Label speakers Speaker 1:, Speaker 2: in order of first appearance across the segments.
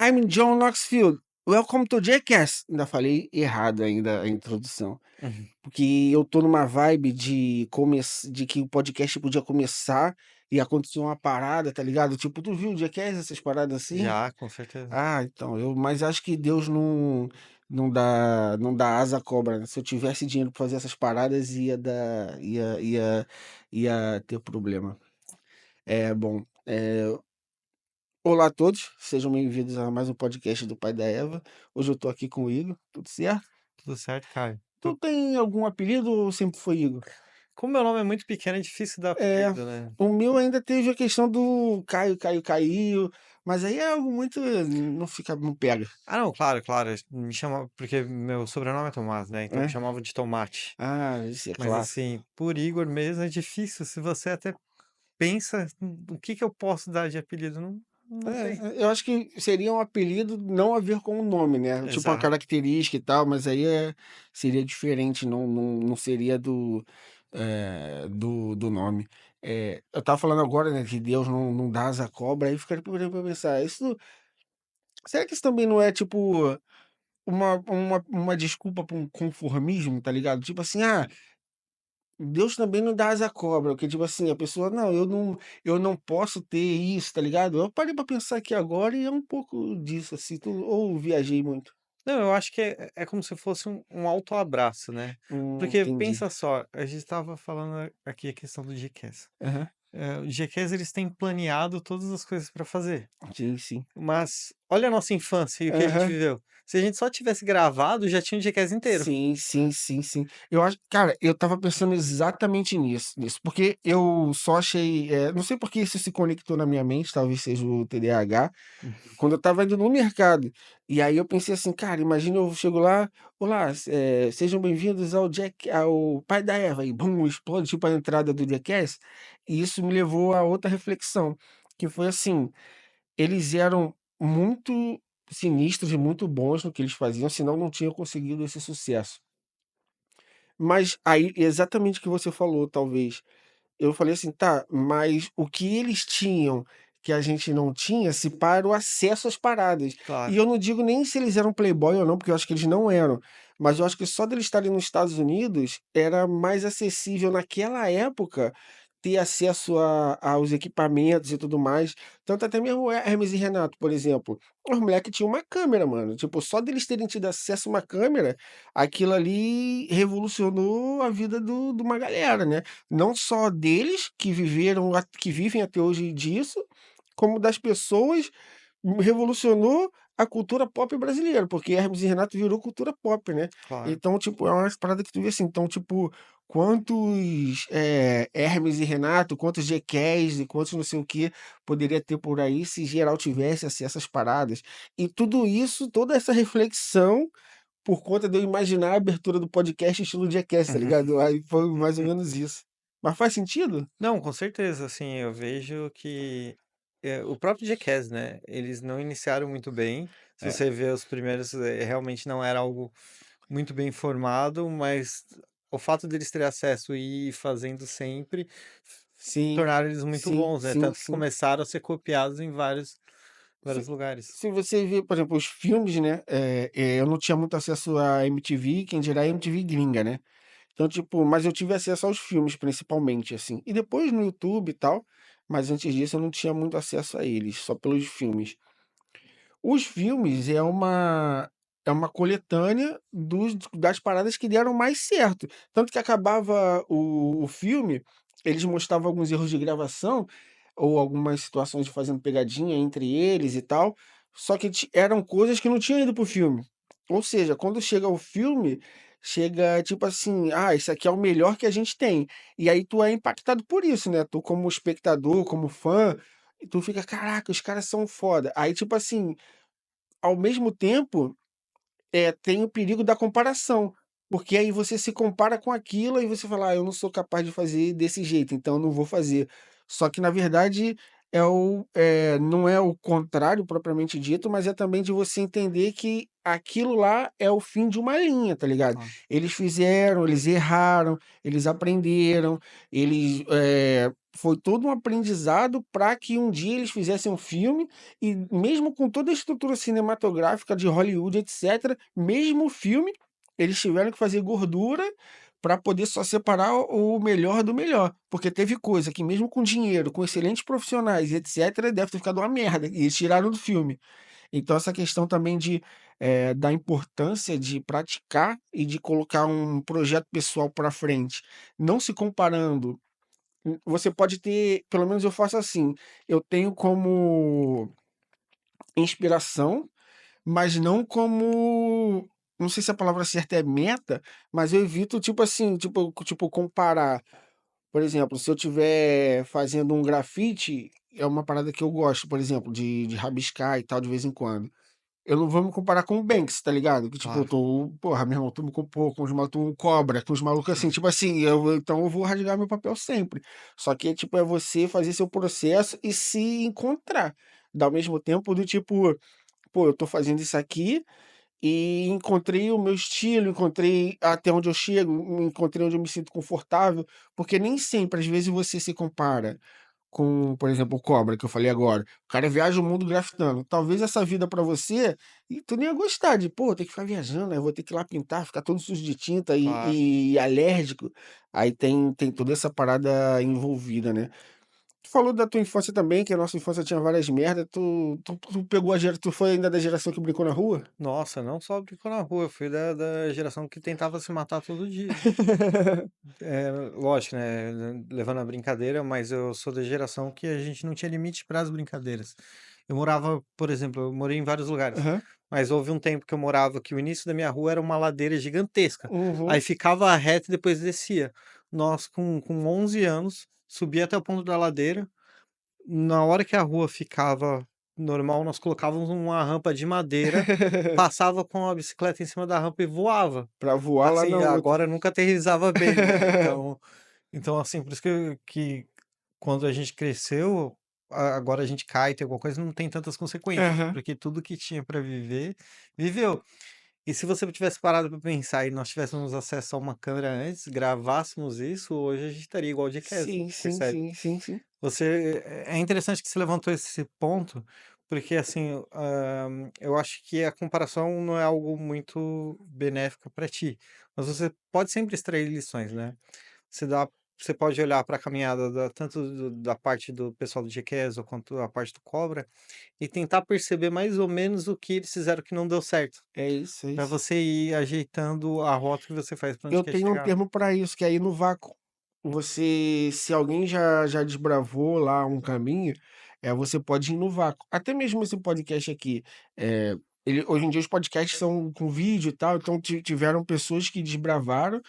Speaker 1: I'm John Knoxville. Welcome to Jackass. Ainda falei errado ainda a introdução.
Speaker 2: Uhum.
Speaker 1: Porque eu tô numa vibe de que o podcast podia começar e acontecer uma parada, tá ligado? Tipo, tu viu o Jackass, essas paradas assim?
Speaker 2: Já, com certeza.
Speaker 1: Ah, então, mas acho que Deus não dá asa à cobra, né? Se eu tivesse dinheiro pra fazer essas paradas, ia ter problema. Bom, olá a todos, sejam bem-vindos a mais um podcast do Pai da Eva. Hoje eu tô aqui com o Igor, tudo certo?
Speaker 2: Tudo certo, Caio.
Speaker 1: Tu tem algum apelido ou sempre foi Igor?
Speaker 2: Como meu nome é muito pequeno, é difícil dar
Speaker 1: É,
Speaker 2: apelido, né?
Speaker 1: o meu ainda teve a questão do Caio, Caio, caiu, mas aí é algo muito, não pega,
Speaker 2: Ah, não, claro, claro. Me chama, porque meu sobrenome é Tomás, né? Então me
Speaker 1: né?
Speaker 2: chamavam de Tomate.
Speaker 1: Ah, isso é
Speaker 2: Mas
Speaker 1: clássico.
Speaker 2: assim, por Igor mesmo é difícil. Se você até pensa, o que que eu posso dar de apelido? Não, não tem.
Speaker 1: Eu acho que seria um apelido não a ver com o nome, né? Tipo uma
Speaker 2: Exato.
Speaker 1: característica e tal, mas aí seria diferente, não seria do nome. Eu tava falando agora, né, que Deus não dá asa à cobra, aí fica parando pra pensar, será que isso também não é tipo uma desculpa para um conformismo, tá ligado? Tipo assim, Deus também não dá asa à cobra, porque tipo assim, a pessoa, não, eu não posso ter isso, tá ligado? Eu parei pra pensar aqui agora e é um pouco disso, assim, ou viajei muito.
Speaker 2: Não, eu acho que é como se fosse um autoabraço, né? Porque
Speaker 1: Entendi.
Speaker 2: pensa só, a gente estava falando aqui a questão do Gcas.
Speaker 1: Aham.
Speaker 2: O Gcas, eles têm planeado todas as coisas para fazer.
Speaker 1: Sim, sim.
Speaker 2: Mas olha a nossa infância e o que a gente
Speaker 1: Aham.
Speaker 2: viveu. Se a gente só tivesse gravado, já tinha um Jackass inteiro.
Speaker 1: Sim, sim, sim, sim. Eu acho, cara, eu tava pensando exatamente nisso, porque eu só achei, não sei por que isso se conectou na minha mente, talvez seja o TDAH, quando eu estava indo no mercado. E aí eu pensei assim, cara, imagina eu chego lá, olá, sejam bem-vindos ao Pai da Eva, e bum, explode tipo a entrada do Jackass. E isso me levou a outra reflexão, que foi assim, eles eram muito sinistros e muito bons no que eles faziam, senão não tinham conseguido esse sucesso. Mas aí, exatamente o que você falou, talvez. Eu falei assim: "Tá, mas o que eles tinham que a gente não tinha, se pá, era o acesso às paradas". E
Speaker 2: Claro,
Speaker 1: eu não digo nem se eles eram playboy ou não, porque eu acho que eles não eram, mas eu acho que só deles estarem nos Estados Unidos, era mais acessível naquela época ter acesso aos equipamentos e tudo mais. Tanto até mesmo o Hermes e Renato, por exemplo, os moleque tinham uma câmera, mano, tipo, só deles terem tido acesso a uma câmera, aquilo ali revolucionou a vida de uma galera, né? Não só deles, que vivem até hoje disso, como das pessoas, revolucionou a cultura pop brasileira, porque Hermes e Renato virou cultura pop, né.
Speaker 2: claro.
Speaker 1: Então, tipo, é umas parada que tu vê assim, então, tipo, quantos, Hermes e Renato, quantos Jackass e quantos não sei o que poderia ter por aí se geral tivesse acesso às paradas. E tudo isso, toda essa reflexão, por conta de eu imaginar a abertura do podcast estilo Jackass, tá ligado? Aí foi mais ou menos isso. Mas faz sentido?
Speaker 2: Não, com certeza, assim, eu vejo que o próprio Jackass, né? Eles não iniciaram muito bem. Se
Speaker 1: É.
Speaker 2: você vê os primeiros, realmente não era algo muito bem formado, mas o fato deles terem acesso e ir fazendo sempre
Speaker 1: Sim,
Speaker 2: tornaram eles muito
Speaker 1: sim,
Speaker 2: bons, né?
Speaker 1: sim,
Speaker 2: Tanto que
Speaker 1: sim.
Speaker 2: começaram a ser copiados em vários
Speaker 1: Se
Speaker 2: lugares.
Speaker 1: se você ver, por exemplo, os filmes, né, eu não tinha muito acesso à MTV, quem dirá a MTV gringa, né. Então, tipo, mas eu tive acesso aos filmes principalmente, assim, e depois no YouTube e tal, mas antes disso eu não tinha muito acesso a eles, só pelos filmes. Os filmes é uma coletânea das paradas que deram mais certo. Tanto que acabava o filme, eles mostravam alguns erros de gravação, ou algumas situações de fazendo pegadinha entre eles e tal, só que eram coisas que não tinham ido pro filme. Ou seja, quando chega o filme, chega tipo assim, isso aqui é o melhor que a gente tem. E aí tu é impactado por isso, né? Tu como espectador, como fã, e tu fica, caraca, os caras são foda. Aí, tipo assim, ao mesmo tempo, tem o perigo da comparação, porque aí você se compara com aquilo e você fala: "Ah, eu não sou capaz de fazer desse jeito, então eu não vou fazer". Só que na verdade não é o contrário propriamente dito, mas é também de você entender que aquilo lá é o fim de uma linha, tá ligado? Eles fizeram, eles erraram, eles aprenderam, eles, foi todo um aprendizado para que um dia eles fizessem um filme, e mesmo com toda a estrutura cinematográfica de Hollywood, etc., mesmo o filme, eles tiveram que fazer gordura para poder só separar o melhor do melhor. Porque teve coisa que, mesmo com dinheiro, com excelentes profissionais, etc., deve ter ficado uma merda. E eles tiraram do filme. Então, essa questão também da importância de praticar e de colocar um projeto pessoal para frente, não se comparando. Você pode ter, pelo menos eu faço assim, eu tenho como inspiração, mas não como, não sei se a palavra certa é meta, mas eu evito, tipo assim, tipo comparar. Por exemplo, se eu estiver fazendo um grafite, é uma parada que eu gosto, por exemplo, de rabiscar e tal, de vez em quando. Eu não vou me comparar com o Banks, tá ligado? Que tipo, eu
Speaker 2: Claro.
Speaker 1: tô, porra, meu irmão, tu me comparou com os malucos, um cobra, com os malucos assim, tipo assim, então eu vou rasgar meu papel sempre. Só que, tipo, é você fazer seu processo e se encontrar. Ao mesmo tempo do tipo, pô, eu tô fazendo isso aqui e encontrei o meu estilo, encontrei até onde eu chego, encontrei onde eu me sinto confortável, porque nem sempre, às vezes, você se compara com, por exemplo, o Cobra, que eu falei agora. O cara viaja o mundo grafitando. Talvez essa vida pra você, e tu nem ia gostar de, pô, tem que ficar viajando, eu vou ter que ir lá pintar, ficar todo sujo de tinta
Speaker 2: Claro.
Speaker 1: e alérgico. Aí tem toda essa parada envolvida, né? Tu falou da tua infância também, que a nossa infância tinha várias merdas. Tu pegou tu foi ainda da geração que brincou na rua?
Speaker 2: Nossa, não só brincou na rua, eu fui da geração que tentava se matar todo dia. É, lógico, né, levando a brincadeira, mas eu sou da geração que a gente não tinha limite para as brincadeiras. Eu morava, por exemplo, eu morei em vários lugares,
Speaker 1: Aham.
Speaker 2: mas houve um tempo que eu morava que o início da minha rua era uma ladeira gigantesca. Aí
Speaker 1: Uhum.
Speaker 2: ficava reto e depois descia. Nós, com 11 anos, subia até o ponto da ladeira. Na hora que a rua ficava normal, nós colocávamos uma rampa de madeira, passava com a bicicleta em cima da rampa e voava.
Speaker 1: Pra voar lá
Speaker 2: Assim,
Speaker 1: na outra.
Speaker 2: agora nunca aterrissava bem, né, então, assim, por isso que quando a gente cresceu, agora a gente cai, tem alguma coisa, não tem tantas consequências,
Speaker 1: Aham.
Speaker 2: porque tudo que tinha para viver, viveu. E se você tivesse parado para pensar e nós tivéssemos acesso a uma câmera antes, gravássemos isso, hoje a gente estaria igual o Jackass,
Speaker 1: Sim, sim,
Speaker 2: percebe?
Speaker 1: sim, sim, sim.
Speaker 2: É interessante que você levantou esse ponto, porque assim, eu acho que a comparação não é algo muito benéfico para ti, mas você pode sempre extrair lições, né? Você dá, você pode olhar para a caminhada tanto da parte do pessoal do Jackass ou quanto a parte do Cobra e tentar perceber mais ou menos o que eles fizeram que não deu certo,
Speaker 1: É isso, é
Speaker 2: para
Speaker 1: isso.
Speaker 2: você ir ajeitando a rota que você faz para onde
Speaker 1: Eu
Speaker 2: quer
Speaker 1: tenho um
Speaker 2: chegar.
Speaker 1: termo para isso, que é ir no vácuo. Você, se alguém já desbravou lá um caminho, você pode ir no vácuo. Até mesmo esse podcast aqui, hoje em dia os podcasts são com vídeo e tal, então tiveram pessoas que desbravaram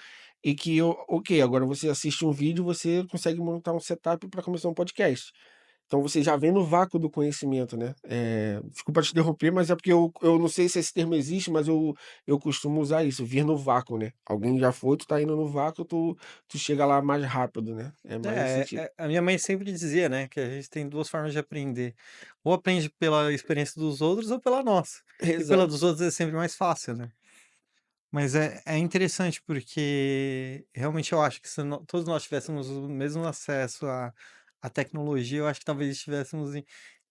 Speaker 1: e que, ok, agora você assiste um vídeo, você consegue montar um setup para começar um podcast. Então você já vem no vácuo do conhecimento, né? Desculpa te interromper, mas é porque eu não sei se esse termo existe, mas eu costumo usar isso, vir no vácuo, né? Alguém já foi, tu tá indo no vácuo, tu chega lá mais rápido, né? É mais nesse sentido.
Speaker 2: A minha mãe sempre dizia, né, que a gente tem 2 formas de aprender, ou aprende pela experiência dos outros ou pela nossa, e pela
Speaker 1: Exato.
Speaker 2: dos outros é sempre mais fácil, né. Mas é interessante, porque realmente eu acho que se todos nós tivéssemos o mesmo acesso à tecnologia, eu acho que talvez estivéssemos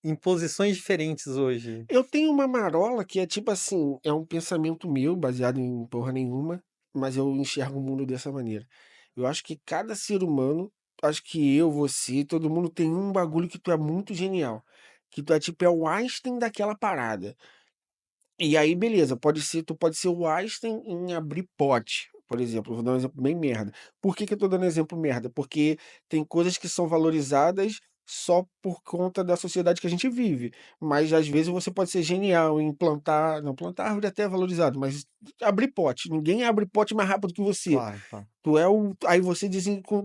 Speaker 2: em posições diferentes hoje.
Speaker 1: Eu tenho uma marola que é tipo assim, é um pensamento meu, baseado em porra nenhuma, mas eu enxergo o mundo dessa maneira. Eu acho que cada ser humano, acho que eu, você, todo mundo tem um bagulho que tu é muito genial. Que tu é tipo, é o Einstein daquela parada. E aí, beleza, tu pode ser o Einstein em abrir pote, por exemplo. Vou dar um exemplo bem merda. Por que que eu tô dando exemplo merda? Porque tem coisas que são valorizadas só por conta da sociedade que a gente vive. Mas às vezes você pode ser genial em plantar. Não, plantar árvore até é valorizado, mas abrir pote. Ninguém abre pote mais rápido que você.
Speaker 2: Claro, claro.
Speaker 1: Tu é o. Aí você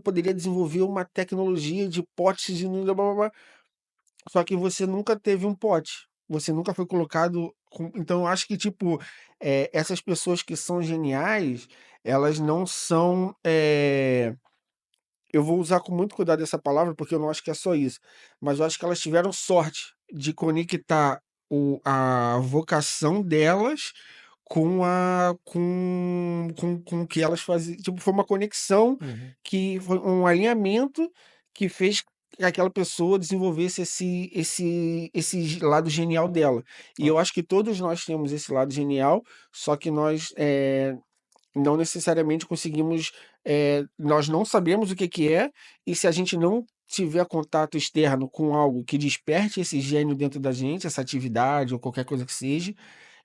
Speaker 1: poderia desenvolver uma tecnologia de potes e blá, blá, blá, só que você nunca teve um pote, você nunca foi colocado então eu acho que, tipo, essas pessoas que são geniais, elas não são, eu vou usar com muito cuidado essa palavra, porque eu não acho que é só isso, mas eu acho que elas tiveram sorte de conectar a vocação delas com o que elas faziam, tipo, foi uma conexão
Speaker 2: Uhum.
Speaker 1: que foi um alinhamento que fez que aquela pessoa desenvolvesse esse lado genial dela. E eu
Speaker 2: Claro,
Speaker 1: acho que todos nós temos esse lado genial, só que nós não necessariamente conseguimos, nós não sabemos o que que é, e se a gente não tiver contato externo com algo que desperte esse gênio dentro da gente, essa atividade ou qualquer coisa que seja,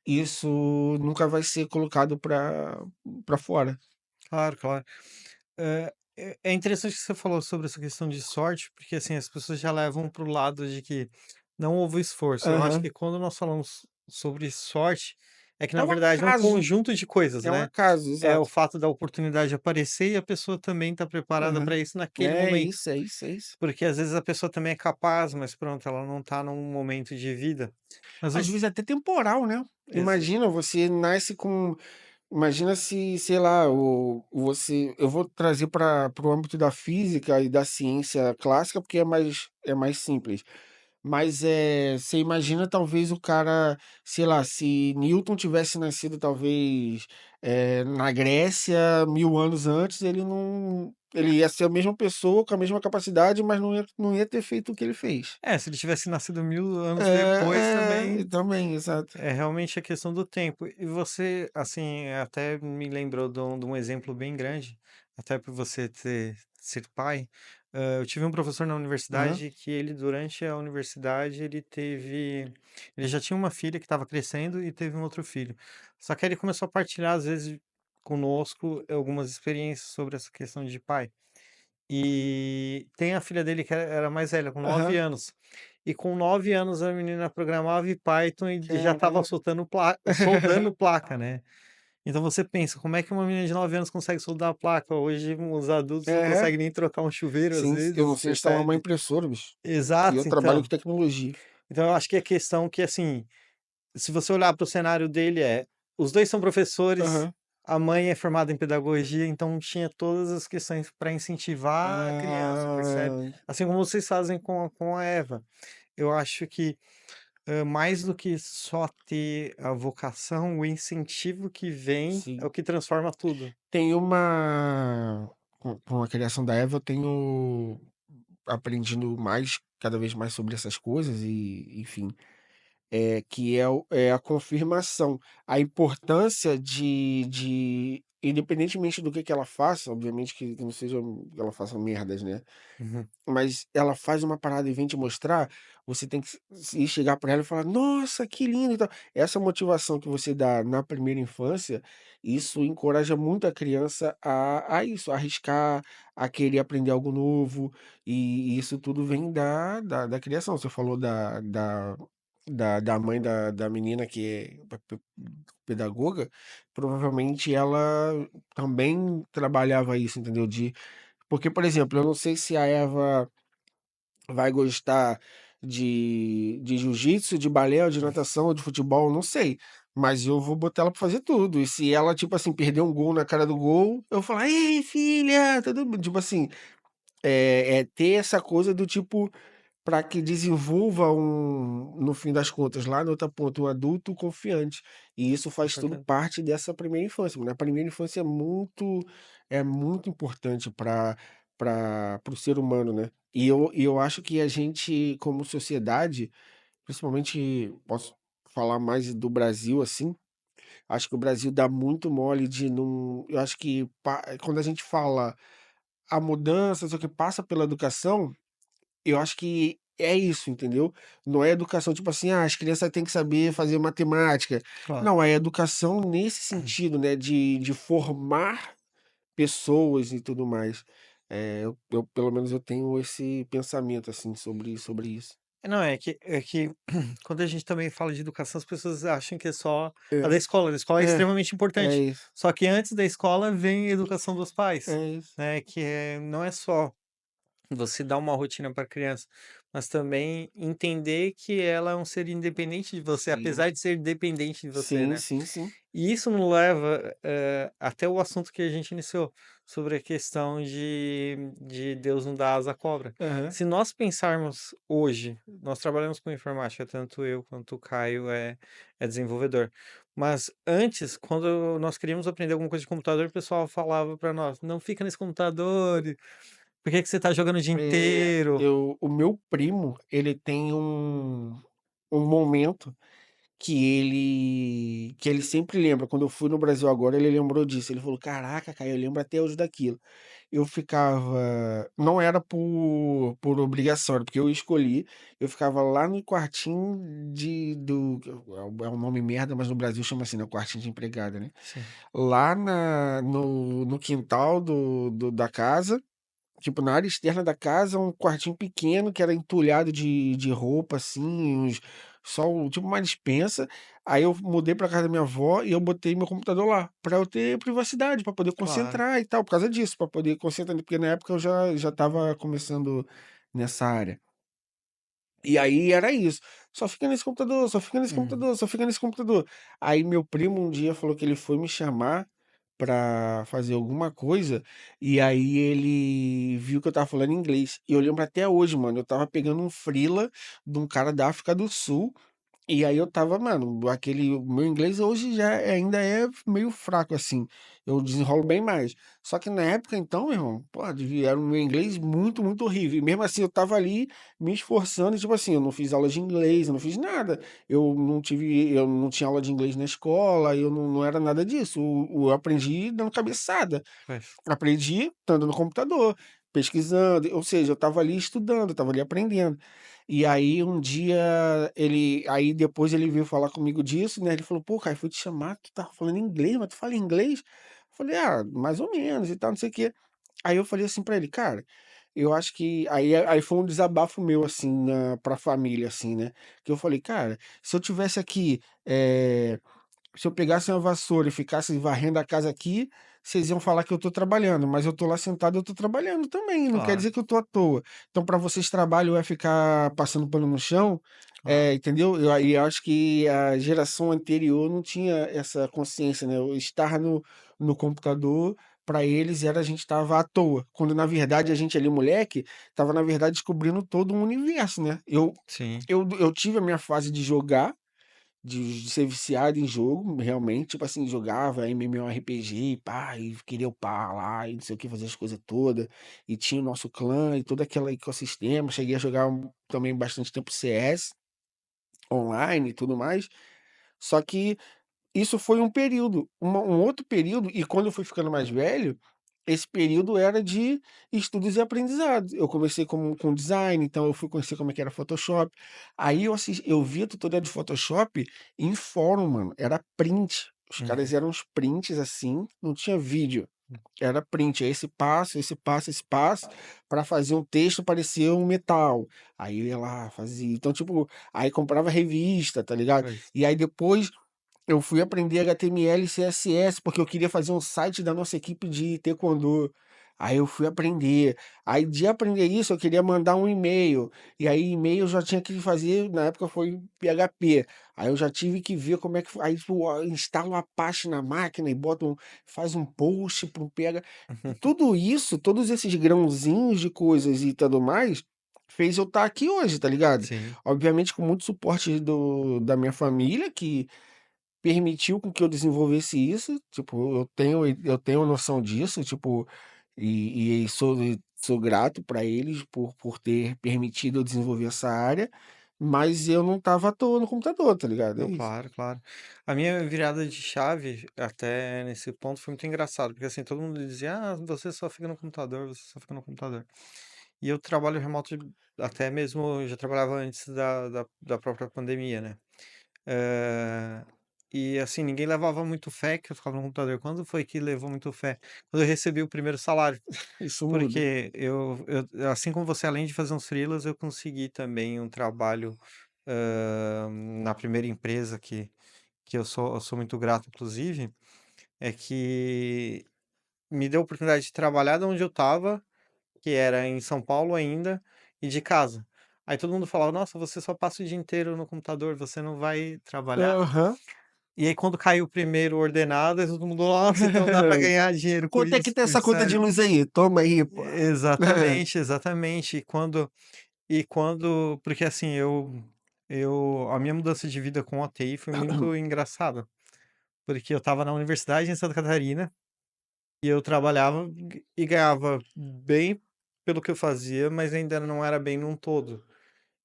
Speaker 1: isso nunca vai ser colocado para fora.
Speaker 2: claro, claro. É interessante que você falou sobre essa questão de sorte, porque assim, as pessoas já levam para o lado de que não houve esforço. Eu acho
Speaker 1: Aham.
Speaker 2: que quando nós falamos sobre sorte, é que
Speaker 1: É
Speaker 2: na
Speaker 1: um
Speaker 2: verdade é um
Speaker 1: acaso,
Speaker 2: conjunto de coisas,
Speaker 1: é um
Speaker 2: né?
Speaker 1: acaso,
Speaker 2: É o
Speaker 1: exato.
Speaker 2: fato da oportunidade aparecer e a pessoa também tá preparada
Speaker 1: Aham.
Speaker 2: para isso naquele
Speaker 1: É
Speaker 2: momento.
Speaker 1: isso, é isso, é isso.
Speaker 2: Porque às vezes a pessoa também é capaz, mas pronto, ela não tá num momento de vida. Mas
Speaker 1: Às
Speaker 2: os
Speaker 1: vezes até temporal, né.
Speaker 2: exa
Speaker 1: Imagina, você nasce com imagina se, sei lá, você eu vou trazer para o âmbito da física e da ciência clássica, porque é mais simples. Mas, você imagina talvez o cara, sei lá, se Newton tivesse nascido talvez, na Grécia 1000 anos antes, ele ia ser a mesma pessoa com a mesma capacidade, mas não ia ter feito o que ele fez.
Speaker 2: se ele tivesse nascido 1000 anos depois
Speaker 1: É,
Speaker 2: também,
Speaker 1: também, exato.
Speaker 2: é realmente a questão do tempo. E você, assim, até me lembrou de um exemplo bem grande, até por você ser pai. Eu tive um professor na
Speaker 1: Aham,
Speaker 2: universidade que ele, durante a universidade, ele já tinha uma filha que estava crescendo e teve um outro filho. Só que aí ele começou a partilhar, às vezes, conosco algumas experiências sobre essa questão de pai. E tem a filha dele que era mais velha, com 9
Speaker 1: aham.
Speaker 2: anos. E com 9 anos a menina programava em Python e já estava
Speaker 1: Caraca.
Speaker 2: soldando placa, né. Então você pensa, como é que uma menina de 9 anos consegue soldar placa? Hoje os adultos não
Speaker 1: É,
Speaker 2: conseguem nem trocar um chuveiro às
Speaker 1: sim, eu não
Speaker 2: vezes,
Speaker 1: sei instalar uma
Speaker 2: percebe?
Speaker 1: impressora, bicho. E eu
Speaker 2: Exato,
Speaker 1: trabalho com
Speaker 2: então.
Speaker 1: tecnologia.
Speaker 2: Então eu acho que é questão que, assim, se você olhar para o cenário dele os 2 são professores,
Speaker 1: Aham.
Speaker 2: a mãe é formada em pedagogia, então tinha todas as questões para incentivar a criança, percebe?
Speaker 1: Ah,
Speaker 2: Assim como vocês fazem com a Eva. Eu acho que, mais do que só ter a vocação, o incentivo que vem é
Speaker 1: sim.
Speaker 2: o que transforma tudo.
Speaker 1: Tem uma com a criação da Eva, eu tenho aprendido cada vez mais sobre essas coisas e, enfim, que é a confirmação, a importância independentemente do que ela faça, obviamente que não seja que ela faça merdas, né,
Speaker 2: Uhum,
Speaker 1: mas ela faz uma parada e vem te mostrar, você tem que ir chegar para ela e falar: "Nossa, que lindo e tal". Essa motivação que você dá na primeira infância, isso encoraja muito a criança a isso, a arriscar, a querer aprender algo novo, e isso tudo vem da criação. Você falou da mãe da menina que é pedagoga, provavelmente ela também trabalhava isso, entendeu? Porque, por exemplo, eu não sei se a Eva vai gostar de jiu-jitsu, de balé, ou de natação, ou de futebol, não sei. Mas eu vou botar ela pra fazer tudo. E se ela, tipo assim, perder um gol na cara do gol, eu vou falar: "Ei, filha, tudo bem?" Tipo assim, ter essa coisa do tipo, para que desenvolva no fim das contas, lá no outro ponto, um adulto confiante. E isso
Speaker 2: com
Speaker 1: faz tudo
Speaker 2: certeza.
Speaker 1: parte dessa primeira infância, né. A primeira infância é muito importante para o ser humano, né. E eu acho que a gente, como sociedade, principalmente posso falar mais do Brasil, assim, acho que o Brasil dá muito mole de não eu acho que quando a gente fala a mudança, sei o que, passa pela educação, eu acho que é isso, entendeu? Não é educação tipo assim: "Ah, as crianças têm que saber fazer matemática".
Speaker 2: Claro.
Speaker 1: Não, é educação nesse sentido, né, de formar pessoas e tudo mais. Eu pelo menos eu tenho esse pensamento, assim, sobre isso.
Speaker 2: Não, é que quando a gente também fala de educação, as pessoas acham que é só a
Speaker 1: É,
Speaker 2: da escola. A escola é
Speaker 1: é,
Speaker 2: extremamente
Speaker 1: é
Speaker 2: importante.
Speaker 1: isso,
Speaker 2: Só que antes da escola vem a educação dos pais,
Speaker 1: é isso.
Speaker 2: né, não é só você dar uma rotina para a criança, mas também entender que ela é um ser independente de você,
Speaker 1: Sim,
Speaker 2: apesar de ser dependente de você,
Speaker 1: sim,
Speaker 2: né.
Speaker 1: sim, sim.
Speaker 2: E isso nos leva, até o assunto que a gente iniciou, sobre a questão de Deus não dá asa à cobra.
Speaker 1: Aham,
Speaker 2: Se nós pensarmos hoje, nós trabalhamos com informática, tanto eu quanto o Caio é desenvolvedor. Mas antes, quando nós queríamos aprender alguma coisa de computador, o pessoal falava para nós: "Não fica nesse computador". Por que que você tá jogando o dia
Speaker 1: É,
Speaker 2: inteiro?
Speaker 1: o meu primo, ele tem um momento que ele sempre lembra. Quando eu fui no Brasil agora, ele lembrou disso. Ele falou: Caraca, cara, eu lembro até hoje daquilo. Eu ficava. Não era por obrigação, era porque eu escolhi. Eu ficava lá no quartinho É um nome merda, mas no Brasil chama assim, né? Quartinho de empregada, né?
Speaker 2: Sim,
Speaker 1: Lá no quintal da casa. Tipo, na área externa da casa, um quartinho pequeno que era entulhado de roupa, assim, tipo uma despensa. Aí eu mudei pra casa da minha avó e eu botei meu computador lá, pra eu ter privacidade, pra poder
Speaker 2: claro.
Speaker 1: concentrar e tal, por causa disso, pra poder concentrar, porque na época eu já tava começando nessa área. E aí era isso. Só fica nesse computador, só fica nesse
Speaker 2: Uhum.
Speaker 1: computador, só fica nesse computador. Aí meu primo um dia falou que ele foi me chamar pra fazer alguma coisa, e aí ele viu que eu tava falando inglês. E eu lembro até hoje, mano, eu tava pegando um freela de um cara da África do Sul, e aí eu tava, mano, o meu inglês hoje ainda é meio fraco, assim. Eu desenrolo bem mais. Só que na época, então, meu irmão, pô, era o meu inglês muito, muito horrível. E mesmo assim, eu tava ali me esforçando, e, tipo assim, eu não fiz aula de inglês, eu não fiz nada. Eu não tinha aula de inglês na escola, eu não era nada disso. Eu aprendi dando cabeçada.
Speaker 2: Pois.
Speaker 1: Aprendi estando no computador, pesquisando, ou seja, eu estava ali estudando, eu estava ali aprendendo. E aí um dia aí depois ele veio falar comigo disso, né? Ele falou: "Pô, cara, fui te chamar, tu tava falando inglês, mas tu fala inglês?" Eu falei: "Ah, mais ou menos e tal, não sei o quê". Aí eu falei assim pra ele: "Cara, eu acho que" aí foi um desabafo meu assim pra família assim, né? Que eu falei: "Cara, se eu tivesse aqui, se eu pegasse uma vassoura e ficasse varrendo a casa aqui, vocês iam falar que eu tô trabalhando, mas eu tô lá sentado, eu tô trabalhando também, não quer
Speaker 2: Claro,
Speaker 1: dizer que eu tô à toa. Então, para vocês trabalho é ficar passando pano no chão,
Speaker 2: claro.
Speaker 1: entendeu? Eu acho que a geração anterior não tinha essa consciência, né? Eu estar no computador, para eles era a gente estava à toa, quando na verdade a gente ali, moleque, estava na verdade descobrindo todo um universo, né?
Speaker 2: Sim.
Speaker 1: Eu tive a minha fase de jogar, de ser viciado em jogo, realmente, tipo assim, jogava MMORPG, e pá, e queria upar lá, e não sei o que, fazer as coisas todas, e tinha o nosso clã e todo aquele ecossistema. Cheguei a jogar também bastante tempo CS online e tudo mais. Só que isso foi um período. Um outro período, e quando eu fui ficando mais velho, esse período era de estudos e aprendizados. Eu comecei com design, então eu fui conhecer como é que era Photoshop. Aí eu via tutorial de Photoshop em fórum, mano. Era print. Os caras
Speaker 2: Uhum.
Speaker 1: eram uns prints assim, não tinha vídeo. Era print, é esse passo, esse passo, esse passo, para fazer um texto parecer um metal. Aí eu ia lá, fazia. Então, tipo, aí comprava revista, tá ligado?
Speaker 2: Pois.
Speaker 1: E aí depois eu fui aprender HTML e CSS porque eu queria fazer um site da nossa equipe de taekwondo. Aí eu fui aprender. Aí de aprender isso, eu queria mandar um e-mail. E aí e-mail eu já tinha que fazer, na época foi PHP. Aí eu já tive que ver como é que aí tipo, instala uma Apache na máquina e faz um post para o PH. Tudo isso, todos esses grãozinhos de coisas e tudo mais, fez eu estar aqui hoje, tá ligado?
Speaker 2: Sim,
Speaker 1: Obviamente com muito suporte da minha família, que permitiu com que eu desenvolvesse isso, tipo, eu tenho noção disso, tipo, e sou grato para eles por ter permitido eu desenvolver essa área, mas eu não tava à toa no computador, tá ligado? É
Speaker 2: não,
Speaker 1: isso.
Speaker 2: claro, claro. A minha virada de chave até nesse ponto foi muito engraçado, porque assim, todo mundo dizia: "Ah, você só fica no computador, você só fica no computador". E eu trabalho remoto até mesmo, eu já trabalhava antes da própria pandemia, né. Eh, e assim, ninguém levava muito fé que eu ficava no computador. Quando foi que levou muito fé? Quando eu recebi o primeiro salário.
Speaker 1: Isso muda.
Speaker 2: Porque assim como você, além de fazer uns freelas, eu consegui também um trabalho, na primeira empresa que eu sou muito grato, inclusive, é que me deu a oportunidade de trabalhar de onde eu estava, que era em São Paulo ainda, e de casa. Aí todo mundo falava: "Nossa, você só passa o dia inteiro no computador, você não vai trabalhar".
Speaker 1: Aham.
Speaker 2: E aí quando caiu o primeiro ordenado, aí todo mundo: "Nossa, então dá pra ganhar dinheiro com
Speaker 1: Quanto é que
Speaker 2: isso".
Speaker 1: tá essa conta de luz aí? Toma aí, pô.
Speaker 2: Exatamente, exatamente. E quando porque assim, a minha mudança de vida com a TI foi muito engraçada, porque eu estava na universidade em Santa Catarina, e eu trabalhava e ganhava bem, pelo que eu fazia, mas ainda não era bem num todo.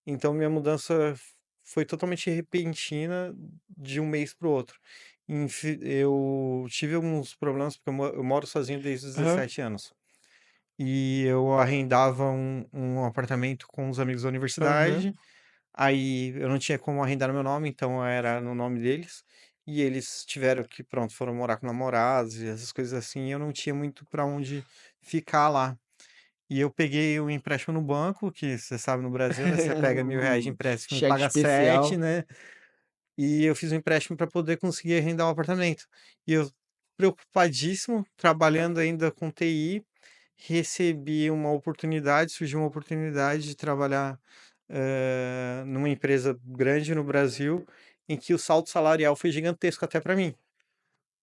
Speaker 2: Então minha mudança foi totalmente repentina de um mês para o outro. Eu tive alguns problemas, porque eu moro sozinho desde os
Speaker 1: Aham,
Speaker 2: 17 anos. E eu arrendava um apartamento com os amigos da
Speaker 1: aham.
Speaker 2: universidade. Aí eu não tinha como arrendar no meu nome, então era no nome deles. E eles tiveram que, pronto, foram morar com namorados e essas coisas assim. E eu não tinha muito para onde ficar lá. E eu peguei um empréstimo no banco, que você sabe no Brasil, né? Você pega R$ 1.000 de empréstimo e
Speaker 1: Cheque
Speaker 2: paga 7,
Speaker 1: especial.
Speaker 2: né? E eu fiz um empréstimo para poder conseguir arrendar um apartamento. E eu, preocupadíssimo, trabalhando ainda com TI, recebi uma oportunidade, surgiu uma oportunidade de trabalhar numa empresa grande no Brasil, em que o salto salarial foi gigantesco até para mim,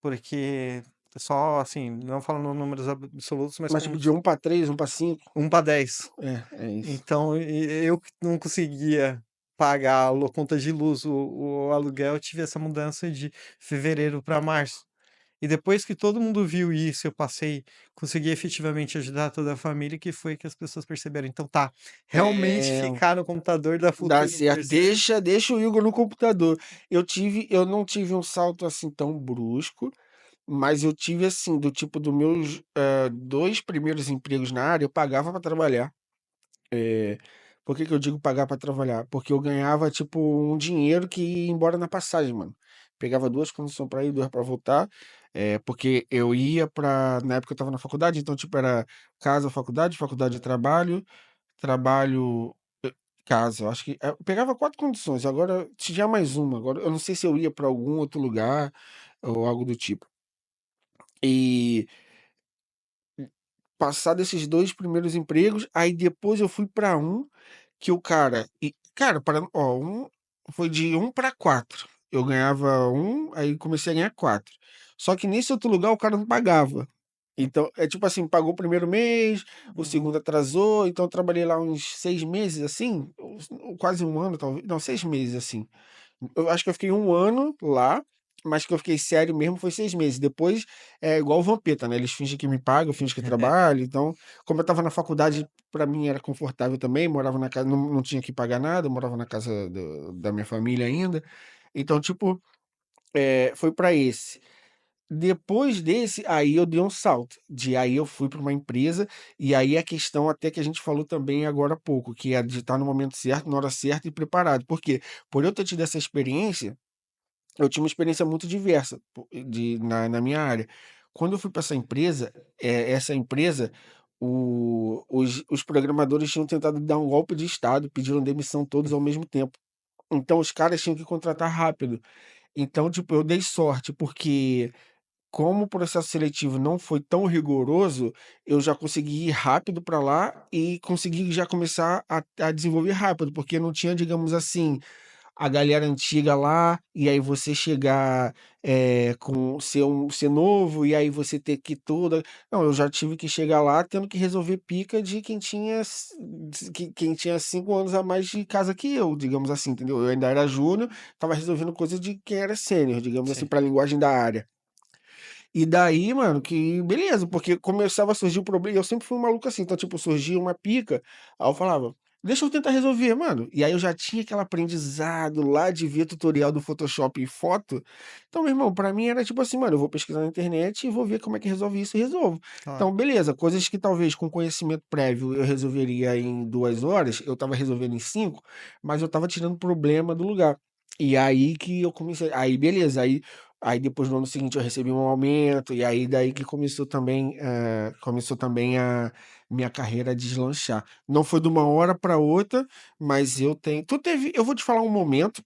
Speaker 2: porque só assim, não falando números absolutos, mas
Speaker 1: Mas
Speaker 2: como
Speaker 1: tipo de 1 para 3, 1 para 5.
Speaker 2: 1 para 10.
Speaker 1: É isso.
Speaker 2: Então, eu que não conseguia pagar a conta de luz, o aluguel, eu tive essa mudança de fevereiro para março. E depois que todo mundo viu isso, eu passei, consegui efetivamente ajudar toda a família, que foi que as pessoas perceberam. Então tá, realmente
Speaker 1: É,
Speaker 2: ficar no computador dá
Speaker 1: dá
Speaker 2: futuro
Speaker 1: certo.
Speaker 2: por si.
Speaker 1: Deixa o Igor no computador. Eu não tive um salto assim tão brusco, mas eu tive assim, do tipo dos meus 2 primeiros empregos na área, eu pagava para trabalhar. É, por que que eu digo pagar para trabalhar? Porque eu ganhava, tipo, um dinheiro que ia embora na passagem, mano. Pegava 2 condições para ir, 2 para voltar. Porque eu ia pra. Na época eu tava na faculdade, então, tipo, era casa, faculdade, faculdade, trabalho, trabalho, casa. Eu acho que. Eu pegava 4 condições, agora tinha mais uma. Agora eu não sei se eu ia para algum outro lugar ou algo do tipo. E passar desses 2 primeiros empregos, aí depois eu fui para um que o cara. Cara, foi de 1 para 4. Eu ganhava um, aí comecei a ganhar 4. Só que nesse outro lugar o cara não pagava. Então, é tipo assim, pagou o primeiro mês, o
Speaker 2: Uhum.
Speaker 1: segundo atrasou, então eu trabalhei lá uns 6 meses, assim, ou quase um ano, talvez, não, 6 meses, assim. Eu acho que eu fiquei um ano lá, mas que eu fiquei sério mesmo foi 6 meses. Depois é igual o Vampeta, né? Eles fingem que me pagam, eu finjo que trabalho. Então, como eu tava na faculdade, pra mim era confortável também. Morava na casa, não tinha que pagar nada, eu morava na casa da minha família ainda. Então, tipo, foi pra esse. Depois desse, aí eu dei um salto. Aí eu fui para uma empresa, e aí a questão até que a gente falou também agora há pouco, que é de estar no momento certo, na hora certa e preparado. Por quê? Por eu ter tido essa experiência, eu tinha uma experiência muito diversa na minha área. Quando eu fui para essa empresa, os programadores tinham tentado dar um golpe de Estado, pediram demissão todos ao mesmo tempo. Então os caras tinham que contratar rápido. Então, tipo, eu dei sorte, porque como o processo seletivo não foi tão rigoroso, eu já consegui ir rápido para lá e consegui já começar a desenvolver rápido, porque não tinha, digamos assim, a galera antiga lá, e aí você chegar com ser novo, e aí você ter que toda. Não, eu já tive que chegar lá tendo que resolver pica de quem tinha 5 anos a mais de casa que eu, digamos assim, entendeu? Eu ainda era júnior, tava resolvendo coisas de quem era sênior, digamos assim,
Speaker 2: Sim,
Speaker 1: para a linguagem da área. E daí, mano, que beleza, porque começava a surgir o problema, e eu sempre fui um maluco assim, então, tipo, surgia uma pica, aí eu falava, deixa eu tentar resolver, mano. E aí eu já tinha aquele aprendizado lá de ver tutorial do Photoshop e foto. Então, meu irmão, pra mim era tipo assim, mano, eu vou pesquisar na internet e vou ver como é que resolve isso e resolvo.
Speaker 2: claro.
Speaker 1: Então, beleza, coisas que talvez com conhecimento prévio eu resolveria em 2 horas, eu tava resolvendo em 5, mas eu tava tirando problema do lugar. E aí que eu comecei, aí beleza, aí depois no ano seguinte eu recebi um aumento, e aí daí que começou também a minha carreira a deslanchar. Não foi de uma hora para outra, mas eu vou te falar um momento,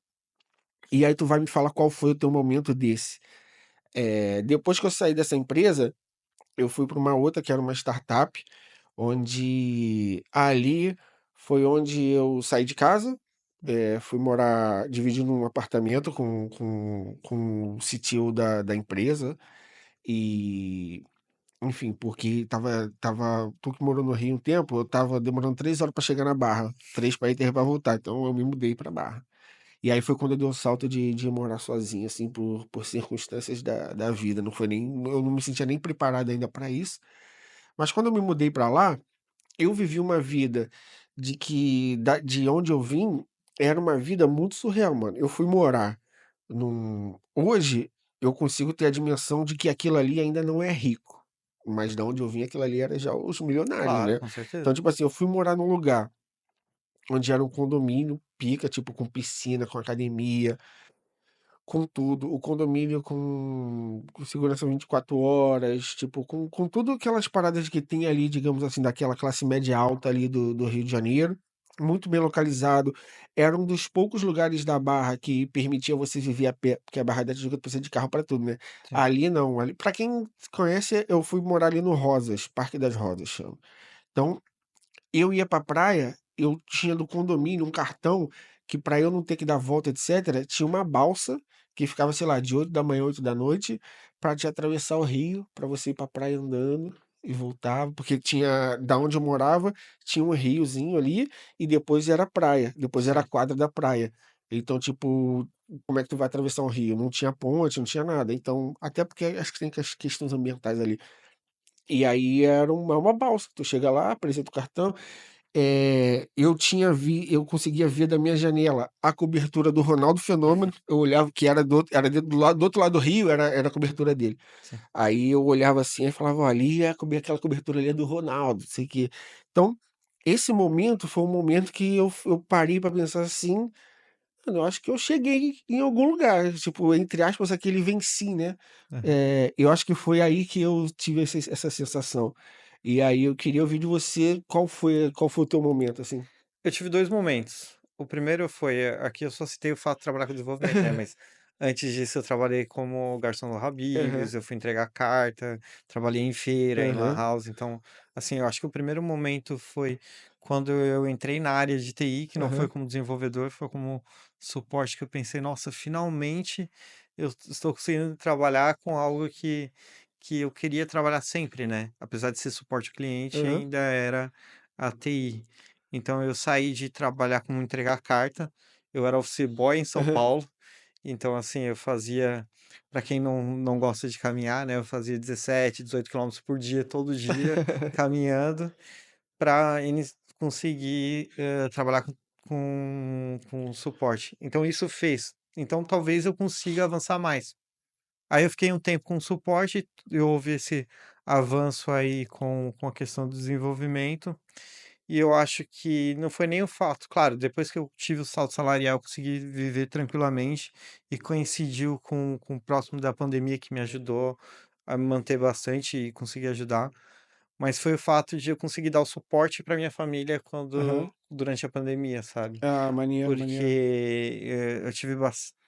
Speaker 1: e aí tu vai me falar qual foi o teu momento desse. Depois que eu saí dessa empresa, eu fui para uma outra que era uma startup, onde ali foi onde eu saí de casa, fui morar, dividindo um apartamento com o CTO da empresa, e, enfim, porque tu que morou no Rio um tempo, eu tava demorando 3 horas para chegar na Barra, 3 para ir, 3 para voltar, então eu me mudei para Barra. E aí foi quando eu dei o salto de morar sozinho, assim, por circunstâncias da vida. Não foi nem, eu não me sentia nem preparado ainda para isso. Mas quando eu me mudei para lá, eu vivi uma vida de onde eu vim, era uma vida muito surreal, mano. Eu fui morar hoje eu consigo ter a dimensão de que aquilo ali ainda não é rico, mas da onde eu vim aquilo ali era já os milionários,
Speaker 2: Claro,
Speaker 1: né.
Speaker 2: com
Speaker 1: Então,
Speaker 2: certeza.
Speaker 1: tipo assim, eu fui morar num lugar onde era um condomínio pica, tipo, com piscina, com academia, com tudo, o condomínio com segurança 24 horas, tipo, com tudo aquelas paradas que tem ali, digamos assim, daquela classe média alta ali do Rio de Janeiro, muito bem localizado. Era um dos poucos lugares da Barra que permitia você viver a pé, porque a Barra da Tijuca precisa de carro para tudo, né.
Speaker 2: Sim,
Speaker 1: Ali não, ali para quem conhece, eu fui morar ali no Rosas, Parque das Rosas chama. Então eu ia pra praia, eu tinha do condomínio um cartão que pra eu não ter que dar volta, etcétera, tinha uma balsa que ficava, sei lá, de 8 da manhã, 8 da noite, pra te atravessar o rio, pra você ir pra praia andando e voltava, porque tinha da onde eu morava, tinha um riozinho ali e depois era praia, depois era a
Speaker 2: sim.
Speaker 1: quadra da praia. Então, tipo, como é que tu vai atravessar um rio? Não tinha ponte, não tinha nada. Então, até porque acho que tem as questões ambientais ali. E aí era uma balsa, tu chega lá, apresenta o cartão, eu conseguia ver da minha janela a cobertura do Ronaldo Fenômeno, eu olhava que era do outro lado do rio, era a cobertura dele.
Speaker 2: Sim.
Speaker 1: Aí eu olhava assim e falava: "Ó, ali é aquela cobertura ali é do Ronaldo", não sei o quê. Então, esse momento foi um momento que eu parei pra pensar assim: "Mano, eu acho que eu cheguei em algum lugar", tipo, entre aspas, aquele "venci", né.
Speaker 2: Aham.
Speaker 1: Eu acho que foi aí que eu tive essa sensação. E aí eu queria ouvir de você qual foi o teu momento, assim?
Speaker 2: Eu tive 2 momentos. O primeiro foi, aqui eu só citei o fato de trabalhar com desenvolvimento, né, mas antes disso eu trabalhei como garçom no
Speaker 1: Aham,
Speaker 2: Habib's, eu fui entregar carta, trabalhei em feira, em lan
Speaker 1: aham,
Speaker 2: house, então, assim, eu acho que o primeiro momento foi quando eu entrei na área de TI, que não foi
Speaker 1: aham,
Speaker 2: como desenvolvedor, foi como suporte, que eu pensei: "Nossa, finalmente eu estou conseguindo trabalhar com algo que eu queria trabalhar sempre", né, apesar de ser suporte ao cliente,
Speaker 1: aham,
Speaker 2: ainda era a TI. Então eu saí de trabalhar como entregar carta, eu era office boy em São
Speaker 1: aham.
Speaker 2: Paulo, então assim, eu fazia, para quem não gosta de caminhar, né, eu fazia 17, 18 quilômetros por dia, todo dia, caminhando, para conseguir, trabalhar com suporte. Então isso fez, então talvez eu consiga avançar mais. Aí eu fiquei um tempo com suporte, eu houve esse avanço aí com a questão do desenvolvimento, e eu acho que não foi nem o fato, claro, depois que eu tive o salto salarial, eu consegui viver tranquilamente e coincidiu com o próximo da pandemia que me ajudou a me manter bastante e conseguir ajudar, mas foi o fato de eu conseguir dar o suporte para minha família
Speaker 1: Aham.
Speaker 2: durante a pandemia, sabe.
Speaker 1: Ah, maneiro, maneiro.
Speaker 2: Porque, eu tive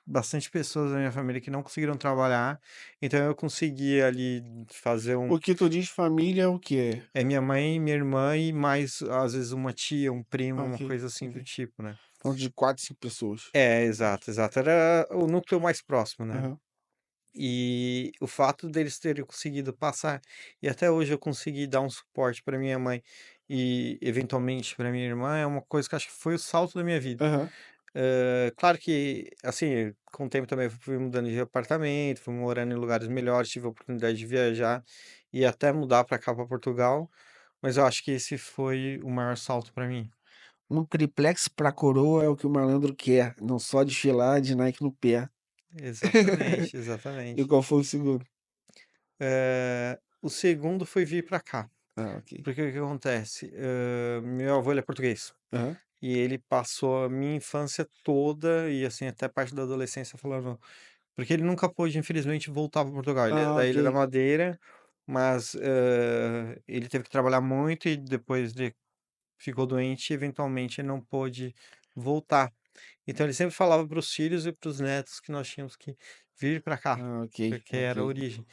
Speaker 2: bastante pessoas da minha família que não conseguiram trabalhar, então eu consegui ali fazer um,
Speaker 1: O que tu diz família é o quê?
Speaker 2: é minha mãe, minha irmã e mais, às vezes, uma tia, um primo, uma
Speaker 1: Ok,
Speaker 2: coisa assim do
Speaker 1: ok.
Speaker 2: tipo, né.
Speaker 1: Então de 4, 5 pessoas.
Speaker 2: É, exato, exato. Era o núcleo mais próximo, né.
Speaker 1: Aham,
Speaker 2: E o fato deles terem conseguido passar e até hoje eu consegui dar um suporte para minha mãe e eventualmente para minha irmã, é uma coisa que acho que foi o salto da minha vida.
Speaker 1: aham.
Speaker 2: Claro que, assim, com o tempo também eu fui mudando de apartamento, fui morando em lugares melhores, tive a oportunidade de viajar e até mudar para cá, para Portugal, mas eu acho que esse foi o maior salto para mim.
Speaker 1: Um triplex pra coroa é o que o malandro quer, não só desfilar de Nike no pé.
Speaker 2: Exatamente,
Speaker 1: E
Speaker 2: exatamente.
Speaker 1: qual foi o segundo?
Speaker 2: O segundo foi vir para cá,
Speaker 1: Ah, ok.
Speaker 2: porque o que acontece, meu avô ele é português,
Speaker 1: Aham,
Speaker 2: e ele passou a minha infância toda e, assim, até parte da adolescência falando, porque ele nunca pôde infelizmente voltar para Portugal, ele é
Speaker 1: ah,
Speaker 2: da
Speaker 1: ok.
Speaker 2: Ilha da Madeira, mas, ele teve que trabalhar muito e depois ele ficou doente e eventualmente ele não pôde voltar. Então ele sempre falava para os filhos e para os netos que nós tínhamos que vir para cá,
Speaker 1: Ah, ok,
Speaker 2: porque
Speaker 1: ok.
Speaker 2: era a origem.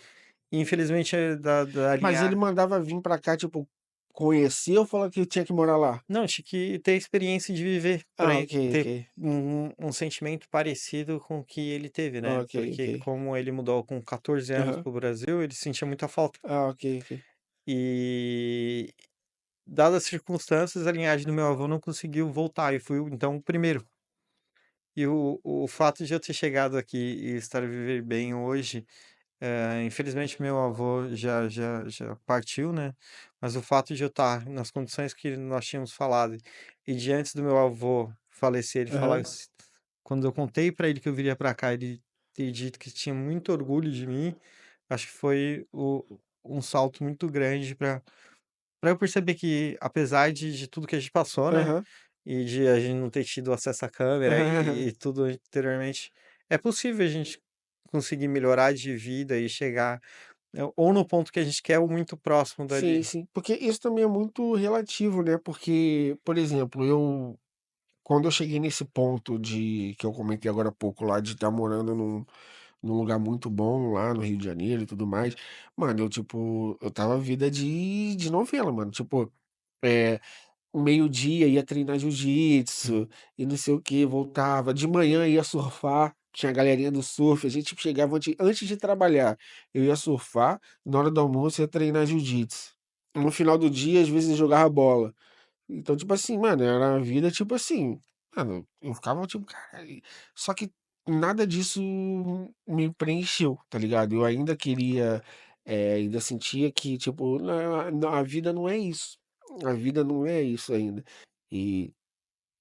Speaker 2: E infelizmente da
Speaker 1: Mas ele
Speaker 2: linha,
Speaker 1: mandava vir pra cá, tipo, conhecer ou falou que tinha que morar lá?
Speaker 2: não, tinha que ter a experiência de viver para
Speaker 1: Ah, ok, ok.
Speaker 2: ter um sentimento parecido com o que ele teve, né,
Speaker 1: Ok, ok.
Speaker 2: porque como ele mudou com 14 anos
Speaker 1: Aham.
Speaker 2: para o Brasil, ele sentia muita falta.
Speaker 1: Ah, ok, ok.
Speaker 2: E, dadas as circunstâncias, a linhagem do meu avô não conseguiu voltar e fui então o primeiro. E o fato de eu ter chegado aqui e estar a viver bem hoje, Infelizmente meu avô já partiu, né, mas o fato de eu estar nas condições que nós tínhamos falado e de antes do meu avô falecer, ele falar
Speaker 1: Aham,
Speaker 2: s quando eu contei para ele que eu viria para cá, ele ter dito que tinha muito orgulho de mim, acho que foi um salto muito grande para eu perceber que apesar de tudo que a gente passou, né,
Speaker 1: aham,
Speaker 2: e de a gente não ter tido acesso à câmera
Speaker 1: aham.
Speaker 2: e tudo anteriormente, é possível a gente conseguir melhorar de vida e chegar ou no ponto que a gente quer ou muito próximo
Speaker 1: Sim,
Speaker 2: dali.
Speaker 1: sim. Porque isso também é muito relativo, né? Porque, por exemplo, quando eu cheguei nesse ponto de que eu comentei agora há pouco lá de estar morando num lugar muito bom lá no Rio de Janeiro e tudo mais, mano, eu tipo, eu tava vida de novela, mano. Tipo, é, meio-dia ia treinar jiu-jitsu e não sei o que, voltava. De manhã ia surfar, tinha a galerinha do surf, a gente chegava antes de trabalhar. Eu ia surfar, na hora do almoço ia treinar jiu-jitsu. No final do dia, às vezes, eu jogava bola. Então, tipo assim, mano, era uma vida, tipo assim, mano, eu ficava, tipo, cara, só que nada disso me preencheu, tá ligado? Eu ainda queria, ainda sentia que, tipo, a vida não é isso. A vida não é isso ainda. E,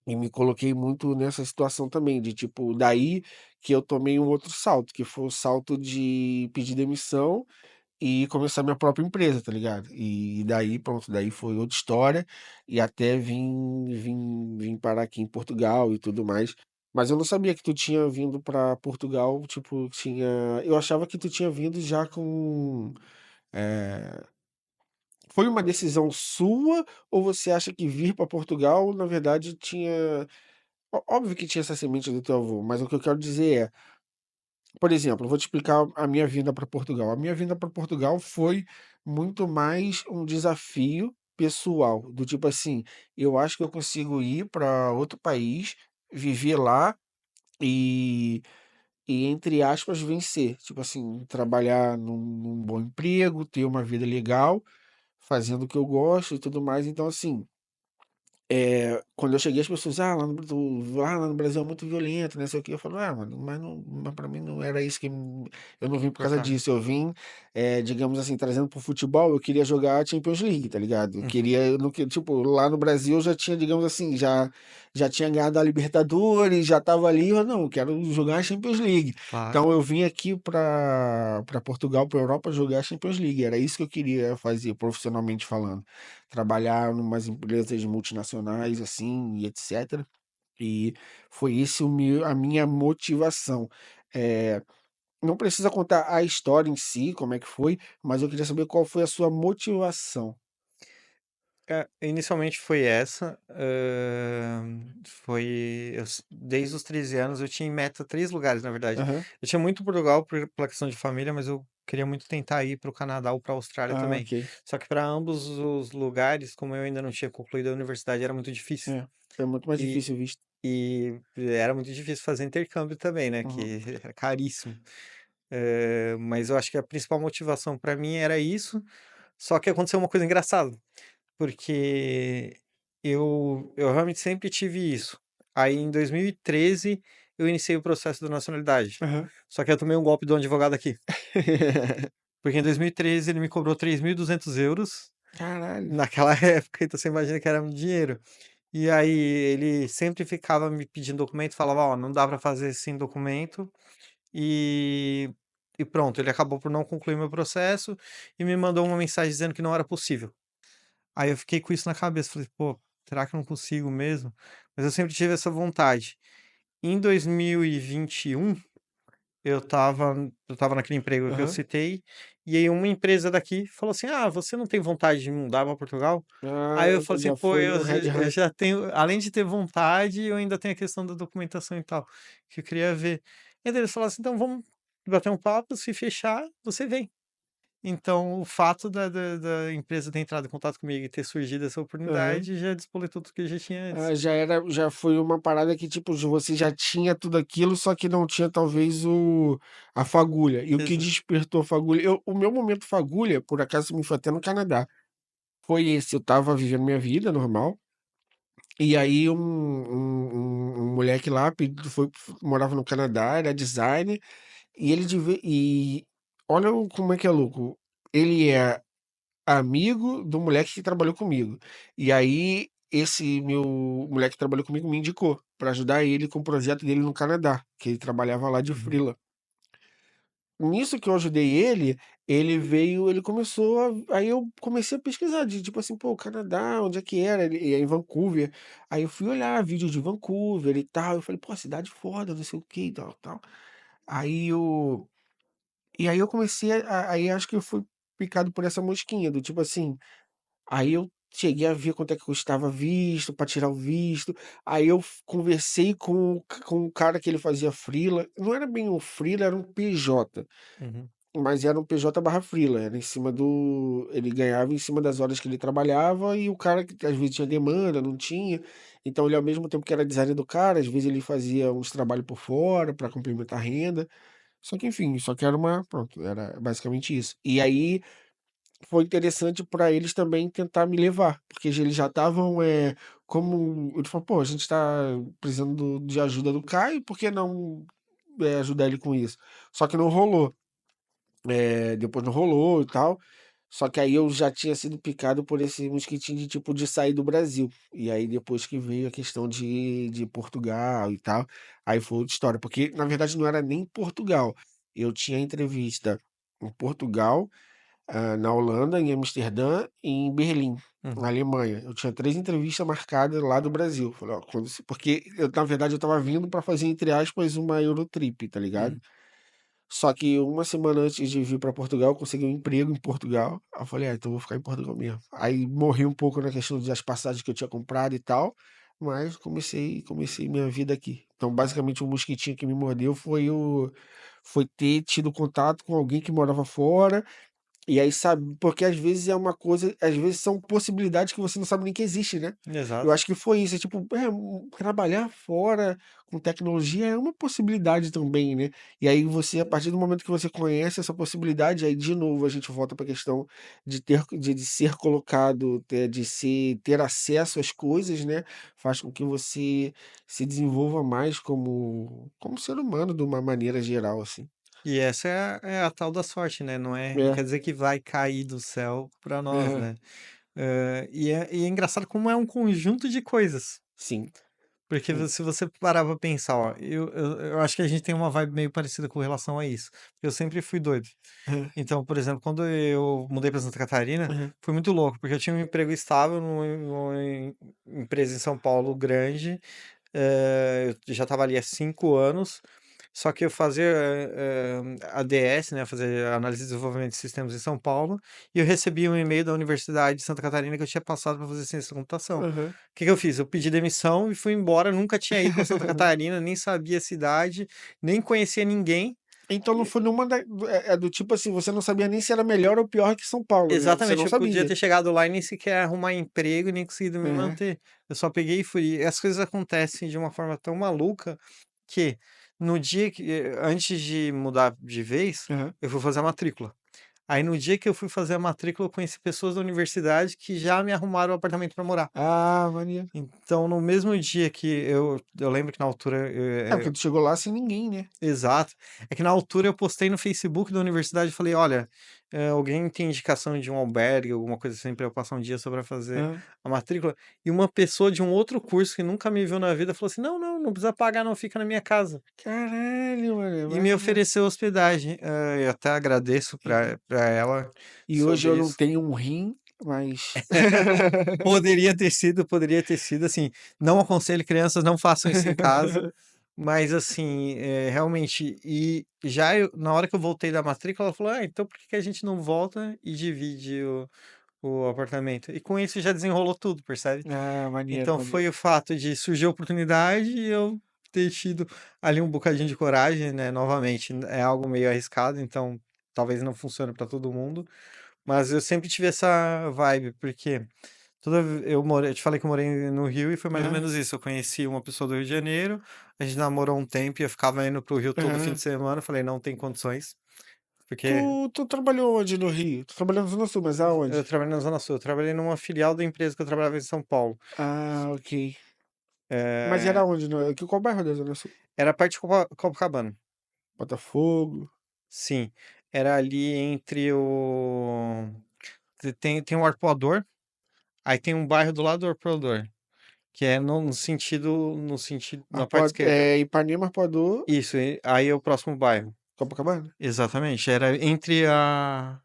Speaker 1: e me coloquei muito nessa situação também, de tipo, daí que eu tomei um outro salto, que foi o salto de pedir demissão e começar minha própria empresa, tá ligado? E daí, pronto, daí foi outra história, e até vim parar aqui em Portugal e tudo mais. Mas eu não sabia que tu tinha vindo pra Portugal, tipo, tinha. Eu achava que tu tinha vindo já com. é, Foi uma decisão sua, ou você acha que vir pra Portugal, na verdade, tinha. Óbvio que tinha essa semente do teu avô, mas o que eu quero dizer é. Por exemplo, eu vou te explicar a minha vinda para Portugal. A minha vinda para Portugal foi muito mais um desafio pessoal, do tipo assim, eu acho que eu consigo ir para outro país, viver lá e, e entre aspas, vencer. Tipo assim, trabalhar num bom emprego, ter uma vida legal, fazendo o que eu gosto e tudo mais. Então, assim, quando eu cheguei, as pessoas, lá no Brasil é muito violento, né, sei o quê. Eu falo: "Ah, mano, mas pra mim não era isso eu não vim por causa
Speaker 2: Importante.
Speaker 1: disso, eu vim, digamos assim, trazendo para o futebol, eu queria jogar a Champions League, tá ligado?
Speaker 2: Uhum,
Speaker 1: Eu não que tipo, lá no Brasil eu já tinha, digamos assim, já tinha ganhado a Libertadores, já estava ali, eu não, eu quero jogar a Champions League.
Speaker 2: claro.
Speaker 1: Então eu vim aqui para Portugal, para Europa jogar a Champions League, era isso que eu queria fazer profissionalmente falando, trabalhar em umas empresas multinacionais, assim, e etc. E foi esse a minha motivação. Eh, não precisa contar a história em si, como é que foi, mas eu queria saber qual foi a sua motivação.
Speaker 2: Inicialmente foi essa, foi desde os 13 anos eu tinha em meta 3 lugares, na verdade.
Speaker 1: Aham.
Speaker 2: Eu tinha muito Portugal pela questão de família, mas eu queria muito tentar ir para o Canadá ou para a Austrália
Speaker 1: Ah,
Speaker 2: também.
Speaker 1: ok.
Speaker 2: Só que para ambos os lugares, como eu ainda não tinha concluído a universidade, era muito difícil.
Speaker 1: É, é muito mais
Speaker 2: E
Speaker 1: difícil o visto.
Speaker 2: era muito difícil fazer intercâmbio também, né,
Speaker 1: Uhum.
Speaker 2: que era caríssimo. Mas eu acho que a principal motivação para mim era isso, só que aconteceu uma coisa engraçada. Porque eu realmente sempre tive isso. Aí em 2013 eu iniciei o processo da nacionalidade.
Speaker 1: Aham.
Speaker 2: Só que eu tomei um golpe do advogado aqui. Porque em 2013 ele me cobrou 3.200 euros
Speaker 1: Caralho.
Speaker 2: naquela época, então você imagina que era muito dinheiro. E aí ele sempre ficava me pedindo documento, falava: "Ó, não dá pra fazer sem documento", e e pronto, ele acabou por não concluir meu processo e me mandou uma mensagem dizendo que não era possível. Aí eu fiquei com isso na cabeça, falei: "Pô, será que eu não consigo mesmo?". Mas eu sempre tive essa vontade. Em 2021, eu estava naquele emprego que eu
Speaker 1: Aham.
Speaker 2: citei, e aí uma empresa daqui falou assim: "Ah, você não tem vontade de mudar para Portugal?".
Speaker 1: Ah,
Speaker 2: Aí eu falei assim:
Speaker 1: já
Speaker 2: "Pô,
Speaker 1: foi no
Speaker 2: eu
Speaker 1: Red.
Speaker 2: já tenho além de ter vontade, eu ainda tenho a questão da documentação e tal, que eu queria ver". E daí eles falaram assim: "Então vamos bater um papo, se fechar, você vem". Então, o fato da empresa ter entrado em contato comigo e ter surgido essa
Speaker 1: Aham.
Speaker 2: oportunidade já despoletou tudo que eu já tinha antes.
Speaker 1: Ah, já foi uma parada que, tipo, você já tinha tudo aquilo, só que não tinha talvez a fagulha. E o que
Speaker 2: Exa
Speaker 1: despertou a fagulha, o meu momento fagulha, por acaso, me foi até no Canadá. Foi esse, eu estava vivendo minha vida normal, e aí um moleque lá morava no Canadá, era designer, e ele olha como é que é louco. Ele é amigo do moleque que trabalhou comigo. E aí, esse meu moleque que trabalhou comigo me indicou para ajudar ele com o projeto dele no Canadá, que ele trabalhava lá de
Speaker 2: Uhum,
Speaker 1: freela. Nisso que eu ajudei ele, ele veio, ele começou aí eu comecei a pesquisar, de tipo assim, pô, Canadá, onde é que era? Ele é em Vancouver. Aí eu fui olhar vídeo de Vancouver e tal. Eu falei, pô, cidade foda, não sei o que e tal, tal. Aí eu, e aí eu comecei aí acho que eu fui picado por essa mosquinha, do tipo assim, aí eu cheguei a ver quanto é que custava visto, para tirar o visto. Aí eu conversei com o cara que ele fazia freela. Não era bem um freela, era um PJ.
Speaker 2: uhum,
Speaker 1: Mas era um PJ barra freela, era em cima do. Ele ganhava em cima das horas que ele trabalhava e o cara que às vezes tinha demanda, não tinha. Então ele, ao mesmo tempo que era designer do cara, às vezes ele fazia uns trabalhos por fora para complementar a renda. Só que enfim, só que era uma. Pronto, era basicamente isso. E aí foi interessante para eles também tentar me levar, porque eles já estavam. Como. Ele falou, pô, a gente está precisando de ajuda do Caio, por que não ajudar ele com isso? Só que não rolou. Depois não rolou e tal. Só que aí eu já tinha sido picado por esse mosquitinho de tipo de sair do Brasil. E aí depois que veio a questão de Portugal e tal, aí foi outra história. Porque na verdade não era nem Portugal. Eu tinha entrevista em Portugal, na Holanda, em Amsterdã e em Berlim, na
Speaker 2: uhum,
Speaker 1: Alemanha. Eu tinha 3 entrevistas marcadas lá do Brasil. Falei, ó, porque eu, na verdade eu tava vindo para fazer, entre aspas, uma Eurotrip, tá ligado?
Speaker 2: uhum.
Speaker 1: Só que uma semana antes de vir para Portugal, eu consegui um emprego em Portugal. Aí eu falei, então eu vou ficar em Portugal mesmo. Aí morri um pouco na questão das passagens que eu tinha comprado e tal, mas comecei minha vida aqui. Então, basicamente, o mosquitinho que me mordeu foi ter tido contato com alguém que morava fora e aí sabe, porque às vezes é uma coisa, às vezes são possibilidades que você não sabe nem que existe, né? Eu
Speaker 2: Exato.
Speaker 1: acho que foi isso, é tipo, trabalhar fora com tecnologia é uma possibilidade também, né? E aí você, a partir do momento que você conhece essa possibilidade, aí de novo a gente volta para a questão de ser colocado, ter acesso às coisas, né? Faz com que você se desenvolva mais como ser humano de uma maneira geral, assim.
Speaker 2: E essa é a tal da sorte, né, não
Speaker 1: É,
Speaker 2: quer dizer que vai cair do céu para nós,
Speaker 1: é,
Speaker 2: né. E é engraçado como é um conjunto de coisas,
Speaker 1: sim.
Speaker 2: porque
Speaker 1: Sim.
Speaker 2: se você parar pra pensar, ó, eu acho que a gente tem uma vibe meio parecida com relação a isso, eu sempre fui doido.
Speaker 1: Aham,
Speaker 2: Então, por exemplo, quando eu mudei pra Santa Catarina,
Speaker 1: aham,
Speaker 2: foi muito louco, porque eu tinha um emprego estável empresa em São Paulo grande. Eu já estava ali há 5 anos, só que eu fazia, ADS, né, fazer análise de desenvolvimento de sistemas em São Paulo, e eu recebi um e-mail da Universidade de Santa Catarina que eu tinha passado para fazer ciência da computação. O
Speaker 1: aham.
Speaker 2: que que eu fiz? Eu pedi demissão e fui embora, nunca tinha ido para Santa Catarina, nem sabia a cidade, nem conhecia ninguém.
Speaker 1: Então não
Speaker 2: E
Speaker 1: foi nenhuma do tipo assim, você não sabia nem se era melhor ou pior que São Paulo, né, você não
Speaker 2: exatamente, eu podia
Speaker 1: sabia.
Speaker 2: ter chegado lá e nem sequer arrumar emprego, nem conseguido me
Speaker 1: É,
Speaker 2: manter. Eu só peguei e fui. E as coisas acontecem de uma forma tão maluca que no dia que antes de mudar de vez,
Speaker 1: aham.
Speaker 2: eu fui fazer a matrícula. Aí no dia que eu fui fazer a matrícula, eu conheci pessoas da universidade que já me arrumaram um apartamento para morar.
Speaker 1: Ah, maneiro.
Speaker 2: Então, no mesmo dia que eu lembro que na altura,
Speaker 1: É, porque tu chegou lá sem ninguém, né.
Speaker 2: exato. É que na altura eu postei no Facebook da universidade e falei: "Olha, alguém tem indicação de um albergue, alguma coisa assim, pra eu passar um dia só pra fazer
Speaker 1: Aham.
Speaker 2: a matrícula?" E uma pessoa de um outro curso que nunca me viu na vida falou assim: "Não, não, não precisa pagar não, fica na minha casa."
Speaker 1: Caralho, mano,
Speaker 2: E me
Speaker 1: maneiro.
Speaker 2: ofereceu hospedagem. Eu até agradeço pra ela
Speaker 1: E hoje eu
Speaker 2: sobre
Speaker 1: não
Speaker 2: isso.
Speaker 1: tenho um rim, mas
Speaker 2: Poderia ter sido, assim, não aconselho crianças, não façam isso em casa, mas assim, realmente, e já na hora que eu voltei da matrícula, ela falou: "Ah, então por que que a gente não volta e divide o apartamento?" E com isso já desenrolou tudo, percebe?
Speaker 1: Ah, maneiro,
Speaker 2: Então
Speaker 1: maneiro.
Speaker 2: foi o fato de surgir a oportunidade e eu ter tido ali um bocadinho de coragem, né, novamente, é algo meio arriscado, então talvez não funcione para todo mundo, mas eu sempre tive essa vibe, porque eu te falei que eu morei no Rio e foi mais ou
Speaker 1: Aham,
Speaker 2: menos isso. Eu conheci uma pessoa do Rio de Janeiro, a gente namorou um tempo e eu ficava indo pro Rio todo fim de
Speaker 1: aham.
Speaker 2: semana. Eu falei, não tem condições, porque
Speaker 1: Tu trabalhou onde no Rio? Tu trabalhou na Zona Sul, mas
Speaker 2: eu
Speaker 1: aonde?
Speaker 2: trabalhei na Zona Sul. Eu trabalhei numa filial da empresa que eu trabalhava em São Paulo.
Speaker 1: Ah, ok. Mas era
Speaker 2: Eh,
Speaker 1: onde? Qual bairro da Zona Sul?
Speaker 2: Era perto de Copacabana.
Speaker 1: Botafogo?
Speaker 2: Sim. era ali entre o tem um arpoador, aí tem um bairro do lado do arpoador, que é no sentido na parte esquerda.
Speaker 1: Ipanema, Arpoador,
Speaker 2: Isso, aí é o próximo bairro.
Speaker 1: Copacabana?
Speaker 2: Exatamente, era entre a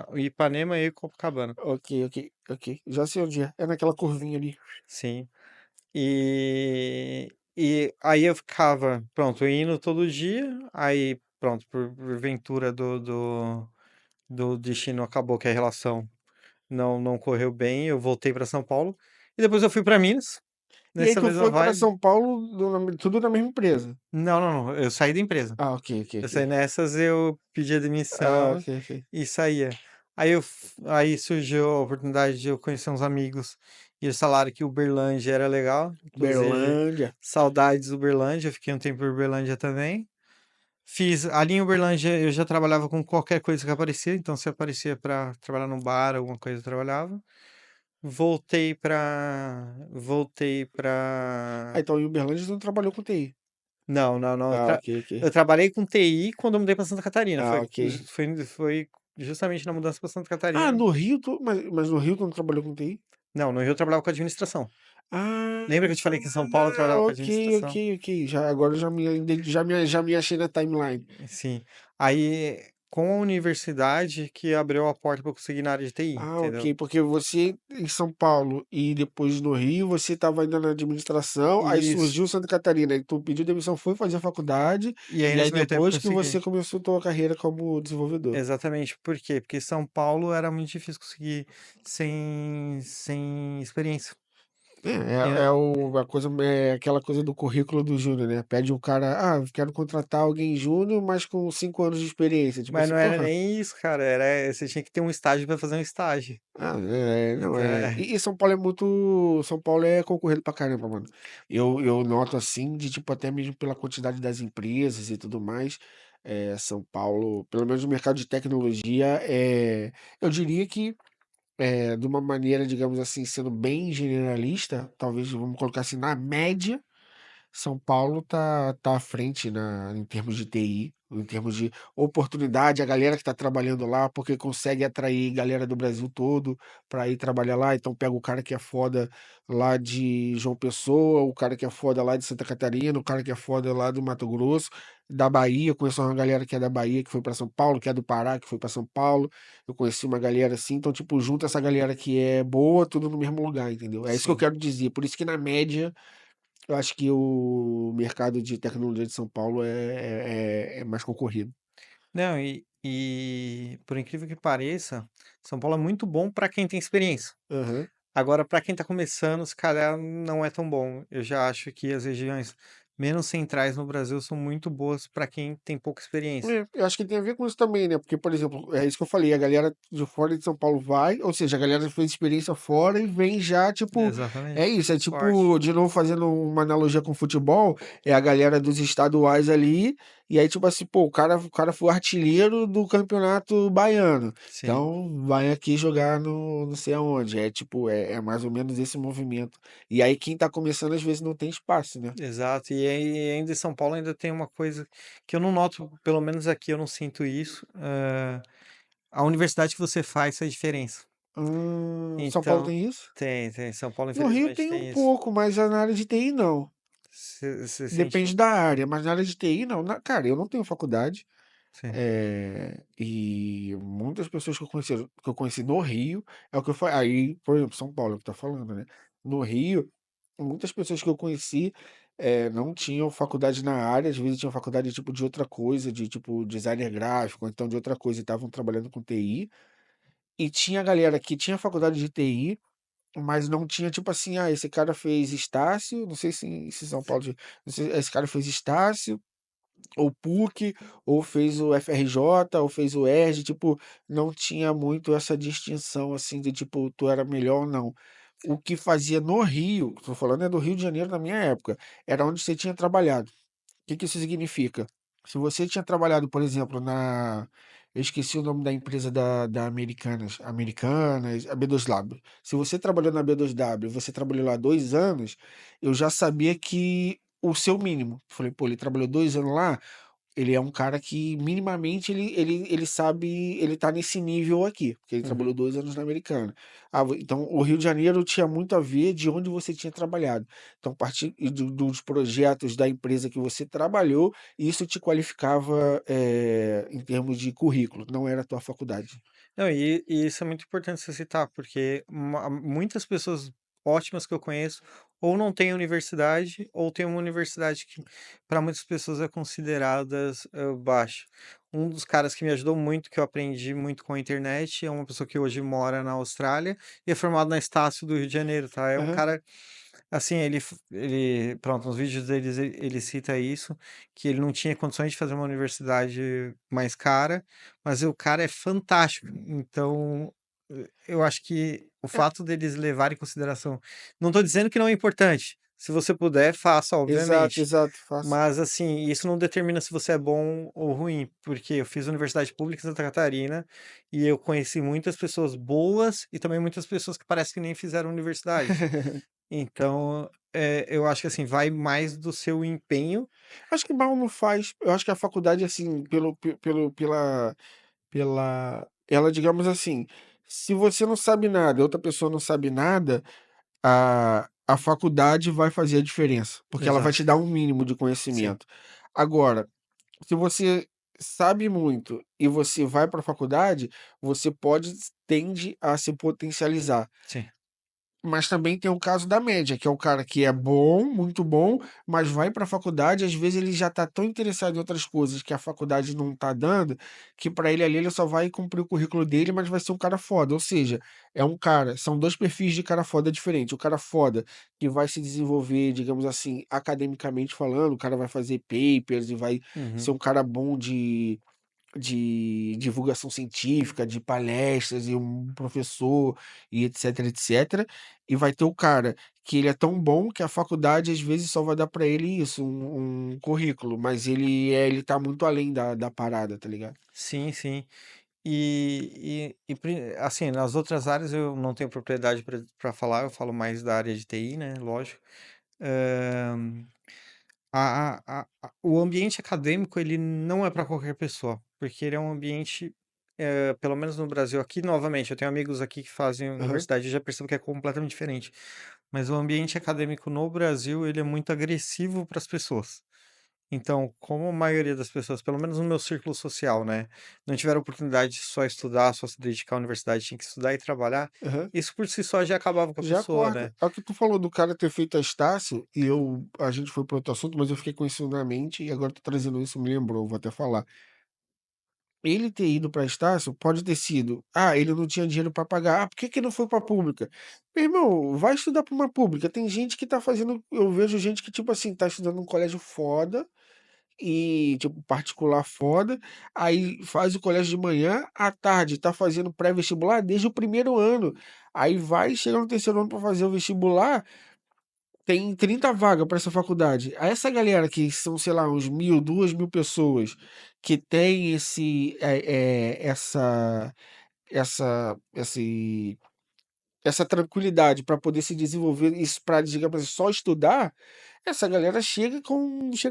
Speaker 2: o Ipanema e o Copacabana.
Speaker 1: Ok, ok, ok. Já sei onde é. É naquela curvinha ali.
Speaker 2: Sim. E aí eu ficava, pronto, indo todo dia, aí pronto, por ventura do destino acabou que a relação não correu bem, eu voltei para São Paulo e depois eu fui para Minas,
Speaker 1: E aí
Speaker 2: nessa
Speaker 1: tu
Speaker 2: mesma
Speaker 1: foi pra
Speaker 2: vibe.
Speaker 1: São Paulo, tudo na mesma empresa.
Speaker 2: Não, não, não, eu saí da empresa.
Speaker 1: Ah, ok, ok,
Speaker 2: Eu
Speaker 1: ok.
Speaker 2: saí nessas, eu pedi
Speaker 1: Ah,
Speaker 2: admissão
Speaker 1: ok, ok.
Speaker 2: e saía. Aí surgiu a oportunidade de eu conhecer uns amigos e eles falaram que Uberlândia era legal, inclusive
Speaker 1: Berlândia.
Speaker 2: saudades do Uberlândia, eu fiquei um tempo em Uberlândia também. Fiz ali em Uberlândia, eu já trabalhava com qualquer coisa que aparecia, então se aparecia para trabalhar num bar, alguma coisa eu trabalhava.
Speaker 1: Ah,
Speaker 2: Voltei pra.
Speaker 1: então em Uberlândia tu não trabalhou com TI.
Speaker 2: Não, não, não.
Speaker 1: Ah, ok, ok.
Speaker 2: Eu trabalhei com TI quando eu mudei para Santa Catarina.
Speaker 1: Ah,
Speaker 2: Foi,
Speaker 1: ok.
Speaker 2: foi justamente na mudança para Santa
Speaker 1: Ah,
Speaker 2: Catarina.
Speaker 1: no Rio tu. Mas no Rio tu não trabalhou com TI?
Speaker 2: Não, no Rio eu trabalhava com administração.
Speaker 1: Ah,
Speaker 2: Lembra que eu te falei que em São Paulo eu trabalhava com
Speaker 1: ok,
Speaker 2: administração?
Speaker 1: ok, ok. Já, agora já me achei na timeline.
Speaker 2: Sim. Aí, com a universidade que abriu a porta para eu conseguir na área de TI,
Speaker 1: Ah,
Speaker 2: entendeu?
Speaker 1: ok, porque você em São Paulo e depois no Rio, você estava ainda na administração, aí
Speaker 2: Isso.
Speaker 1: surgiu Santa Catarina, e tu pediu demissão, foi fazer faculdade,
Speaker 2: E aí,
Speaker 1: e aí
Speaker 2: nesse meio tempo, eu
Speaker 1: depois que
Speaker 2: consegui.
Speaker 1: você começou a tua carreira como desenvolvedor.
Speaker 2: Exatamente. Por quê? Porque São Paulo era muito difícil conseguir sem experiência. Eu-
Speaker 1: A coisa, é aquela coisa do currículo do Júnior, né? Pede um cara, eu quero contratar alguém júnior, mas com 5 anos de experiência. Tipo
Speaker 2: Mas
Speaker 1: assim,
Speaker 2: não era
Speaker 1: porra.
Speaker 2: nem isso, cara. Você tinha que ter um estágio para fazer um estágio.
Speaker 1: Não
Speaker 2: Então,
Speaker 1: é. E São Paulo é muito. São Paulo é concorrido pra caramba, mano. Eu noto assim, de tipo, até mesmo pela quantidade das empresas e tudo mais. São Paulo, pelo menos no mercado de tecnologia, eu diria que, de uma maneira, digamos assim, sendo bem generalista, talvez vamos colocar assim, na média. São Paulo tá à frente em termos de TI, em termos de oportunidade, a galera que está trabalhando lá, porque consegue atrair galera do Brasil todo para ir trabalhar lá. Então pega o cara que é foda lá de João Pessoa, o cara que é foda lá de Santa Catarina, o cara que é foda lá do Mato Grosso, da Bahia. Eu conheço uma galera que é da Bahia, que foi para São Paulo, que é do Pará, que foi para São Paulo. Eu conheci uma galera assim, então, tipo, junta essa galera que é boa, tudo no mesmo lugar, entendeu? É isso que eu
Speaker 2: sim.
Speaker 1: quero dizer. Por isso que, na média, eu acho que o mercado de tecnologia de São Paulo é mais concorrido.
Speaker 2: Não, por incrível que pareça, São Paulo é muito bom para quem tem experiência.
Speaker 1: Aham.
Speaker 2: Agora, para quem tá começando, se calhar não é tão bom. Eu já acho que as regiões menos centrais no Brasil são muito boas para quem tem pouca experiência.
Speaker 1: Eu acho que tem a ver com isso também, né? Porque, por exemplo, é isso que eu falei, a galera de fora de São Paulo vai, ou seja, a galera fez experiência fora e vem já, tipo, é
Speaker 2: Exatamente.
Speaker 1: isso, é
Speaker 2: Forte.
Speaker 1: tipo, de novo fazendo uma analogia com futebol, é a galera dos estaduais ali, e aí, tipo assim, pô, o cara foi artilheiro do campeonato baiano,
Speaker 2: Sim.
Speaker 1: então vai aqui jogar no não sei aonde, é tipo, é mais ou menos esse movimento. E aí quem tá começando às vezes não tem espaço, né?
Speaker 2: Exato, e aí ainda em São Paulo ainda tem uma coisa que eu não noto, pelo menos aqui eu não sinto isso. A universidade que você faz faz diferença.
Speaker 1: São Paulo
Speaker 2: Então,
Speaker 1: tem isso?
Speaker 2: tem. São Paulo,
Speaker 1: No Rio
Speaker 2: infelizmente,
Speaker 1: tem um
Speaker 2: tem isso.
Speaker 1: pouco, mas já na área de TI não.
Speaker 2: Você sente.
Speaker 1: Depende da área, mas na área de TI não. Cara, eu não tenho faculdade.
Speaker 2: Sim.
Speaker 1: E muitas pessoas que eu conheci no Rio, é o que eu falei. Aí, por exemplo, São Paulo, é o que tá falando, né? No Rio, muitas pessoas que eu conheci não tinham faculdade na área, às vezes tinham faculdade tipo de outra coisa, de tipo designer gráfico, ou então de outra coisa, e estavam trabalhando com TI. E tinha galera que tinha faculdade de TI, mas não tinha, tipo assim, esse cara fez Estácio, não sei se São Paulo, não sei, esse cara fez Estácio, ou PUC, ou fez o FRJ, ou fez o ERJ, tipo, não tinha muito essa distinção, assim, de tipo, tu era melhor ou não. O que fazia no Rio, tô falando é do Rio de Janeiro na minha época, era onde você tinha trabalhado. Que isso significa? Se você tinha trabalhado, por exemplo, eu esqueci o nome da empresa da Americanas, a B2W. Se você trabalhou na B2W, você trabalhou lá 2 anos, eu já sabia que o seu mínimo. Falei, pô, ele trabalhou 2 anos lá, ele é um cara que minimamente ele sabe, ele tá nesse nível aqui, porque ele trabalhou
Speaker 2: Uhum.
Speaker 1: 2 anos na Americana. Então o Rio de Janeiro tinha muito a ver de onde você tinha trabalhado. Então, a partir dos projetos da empresa que você trabalhou, isso te qualificava em termos de currículo, não era a tua faculdade.
Speaker 2: Não, e isso é muito importante você citar, porque muitas pessoas ótimas que eu conheço ou não têm universidade, ou têm uma universidade que para muitas pessoas é consideradas baixa. Um dos caras que me ajudou muito, que eu aprendi muito com a internet, é uma pessoa que hoje mora na Austrália e é formado na Estácio do Rio de Janeiro, tá? É um
Speaker 1: Aham.
Speaker 2: cara, assim, ele, pronto, nos vídeos deles ele cita isso, que ele não tinha condições de fazer uma universidade mais cara, mas o cara é fantástico. Então, eu acho que o
Speaker 1: É,
Speaker 2: fato deles levarem em consideração, não estou dizendo que não é importante. Se você puder, faça,
Speaker 1: exato,
Speaker 2: obviamente.
Speaker 1: exato, faço.
Speaker 2: Mas assim, isso não determina se você é bom ou ruim, porque eu fiz universidade pública em Santa Catarina e eu conheci muitas pessoas boas e também muitas pessoas que parece que nem fizeram universidade. Então, eu acho que assim, vai mais do seu empenho.
Speaker 1: Acho que mal não faz. Eu acho que a faculdade, assim, ela, digamos assim, se você não sabe nada, outra pessoa não sabe nada, a faculdade vai fazer a diferença, porque ela vai te
Speaker 2: Exato.
Speaker 1: dar um mínimo de
Speaker 2: Sim,
Speaker 1: conhecimento. Agora, se você sabe muito e você vai para a faculdade, você tende a se potencializar.
Speaker 2: sim.
Speaker 1: Mas também tem o caso da média, que é o cara que é bom, muito bom, mas vai para a faculdade, às vezes ele já está tão interessado em outras coisas que a faculdade não está dando, que para ele ali ele só vai cumprir o currículo dele, mas vai ser um cara foda. Ou seja, é um cara, são dois perfis de cara foda diferentes. O cara foda que vai se desenvolver, digamos assim, academicamente falando, o cara vai fazer papers e vai ser
Speaker 2: Uhum.
Speaker 1: um cara bom de divulgação científica, de palestras e um professor e etc, etc. E vai ter o cara que ele é tão bom que a faculdade às vezes só vai dar para ele isso, um currículo, mas ele tá muito além da parada, tá ligado?
Speaker 2: Sim, sim. Assim, nas outras áreas eu não tenho propriedade para falar, eu falo mais da área de TI, né? Lógico. Eh, o ambiente acadêmico, ele não é para qualquer pessoa, porque ele é um ambiente, pelo menos no Brasil, aqui novamente, eu tenho amigos aqui que fazem
Speaker 1: Aham.
Speaker 2: universidade, eu já percebo que é completamente diferente. Mas o ambiente acadêmico no Brasil, ele é muito agressivo para as pessoas. Então, como a maioria das pessoas, pelo menos no meu círculo social, né, não tiveram oportunidade de só estudar, só se dedicar à universidade, tinha que estudar e trabalhar,
Speaker 1: Aham.
Speaker 2: isso por si só já acabava com a
Speaker 1: Já
Speaker 2: pessoa,
Speaker 1: corta.
Speaker 2: né.
Speaker 1: É o que tu falou do cara ter feito a Estácio, e a gente foi para outro assunto, mas eu fiquei com isso na mente e agora tô trazendo isso, me lembrou, vou até falar. Ele ter ido para Estácio pode ter sido: "Ah, ele não tinha dinheiro para pagar. Ah, por que que não foi para pública?". Meu irmão, vai estudar para uma pública. Tem gente que tá fazendo, eu vejo gente que, tipo assim, tá estudando num colégio foda e, tipo, particular foda, aí faz o colégio de manhã, à tarde tá fazendo pré-vestibular desde o primeiro ano. Aí vai, chega no terceiro ano para fazer o vestibular, tem 30 vagas para essa faculdade. Aí essa galera que são, sei lá, uns 1.000, 2.000 pessoas que tem esse essa tranquilidade para poder se desenvolver, isso para, digamos assim, só estudar, essa galera chega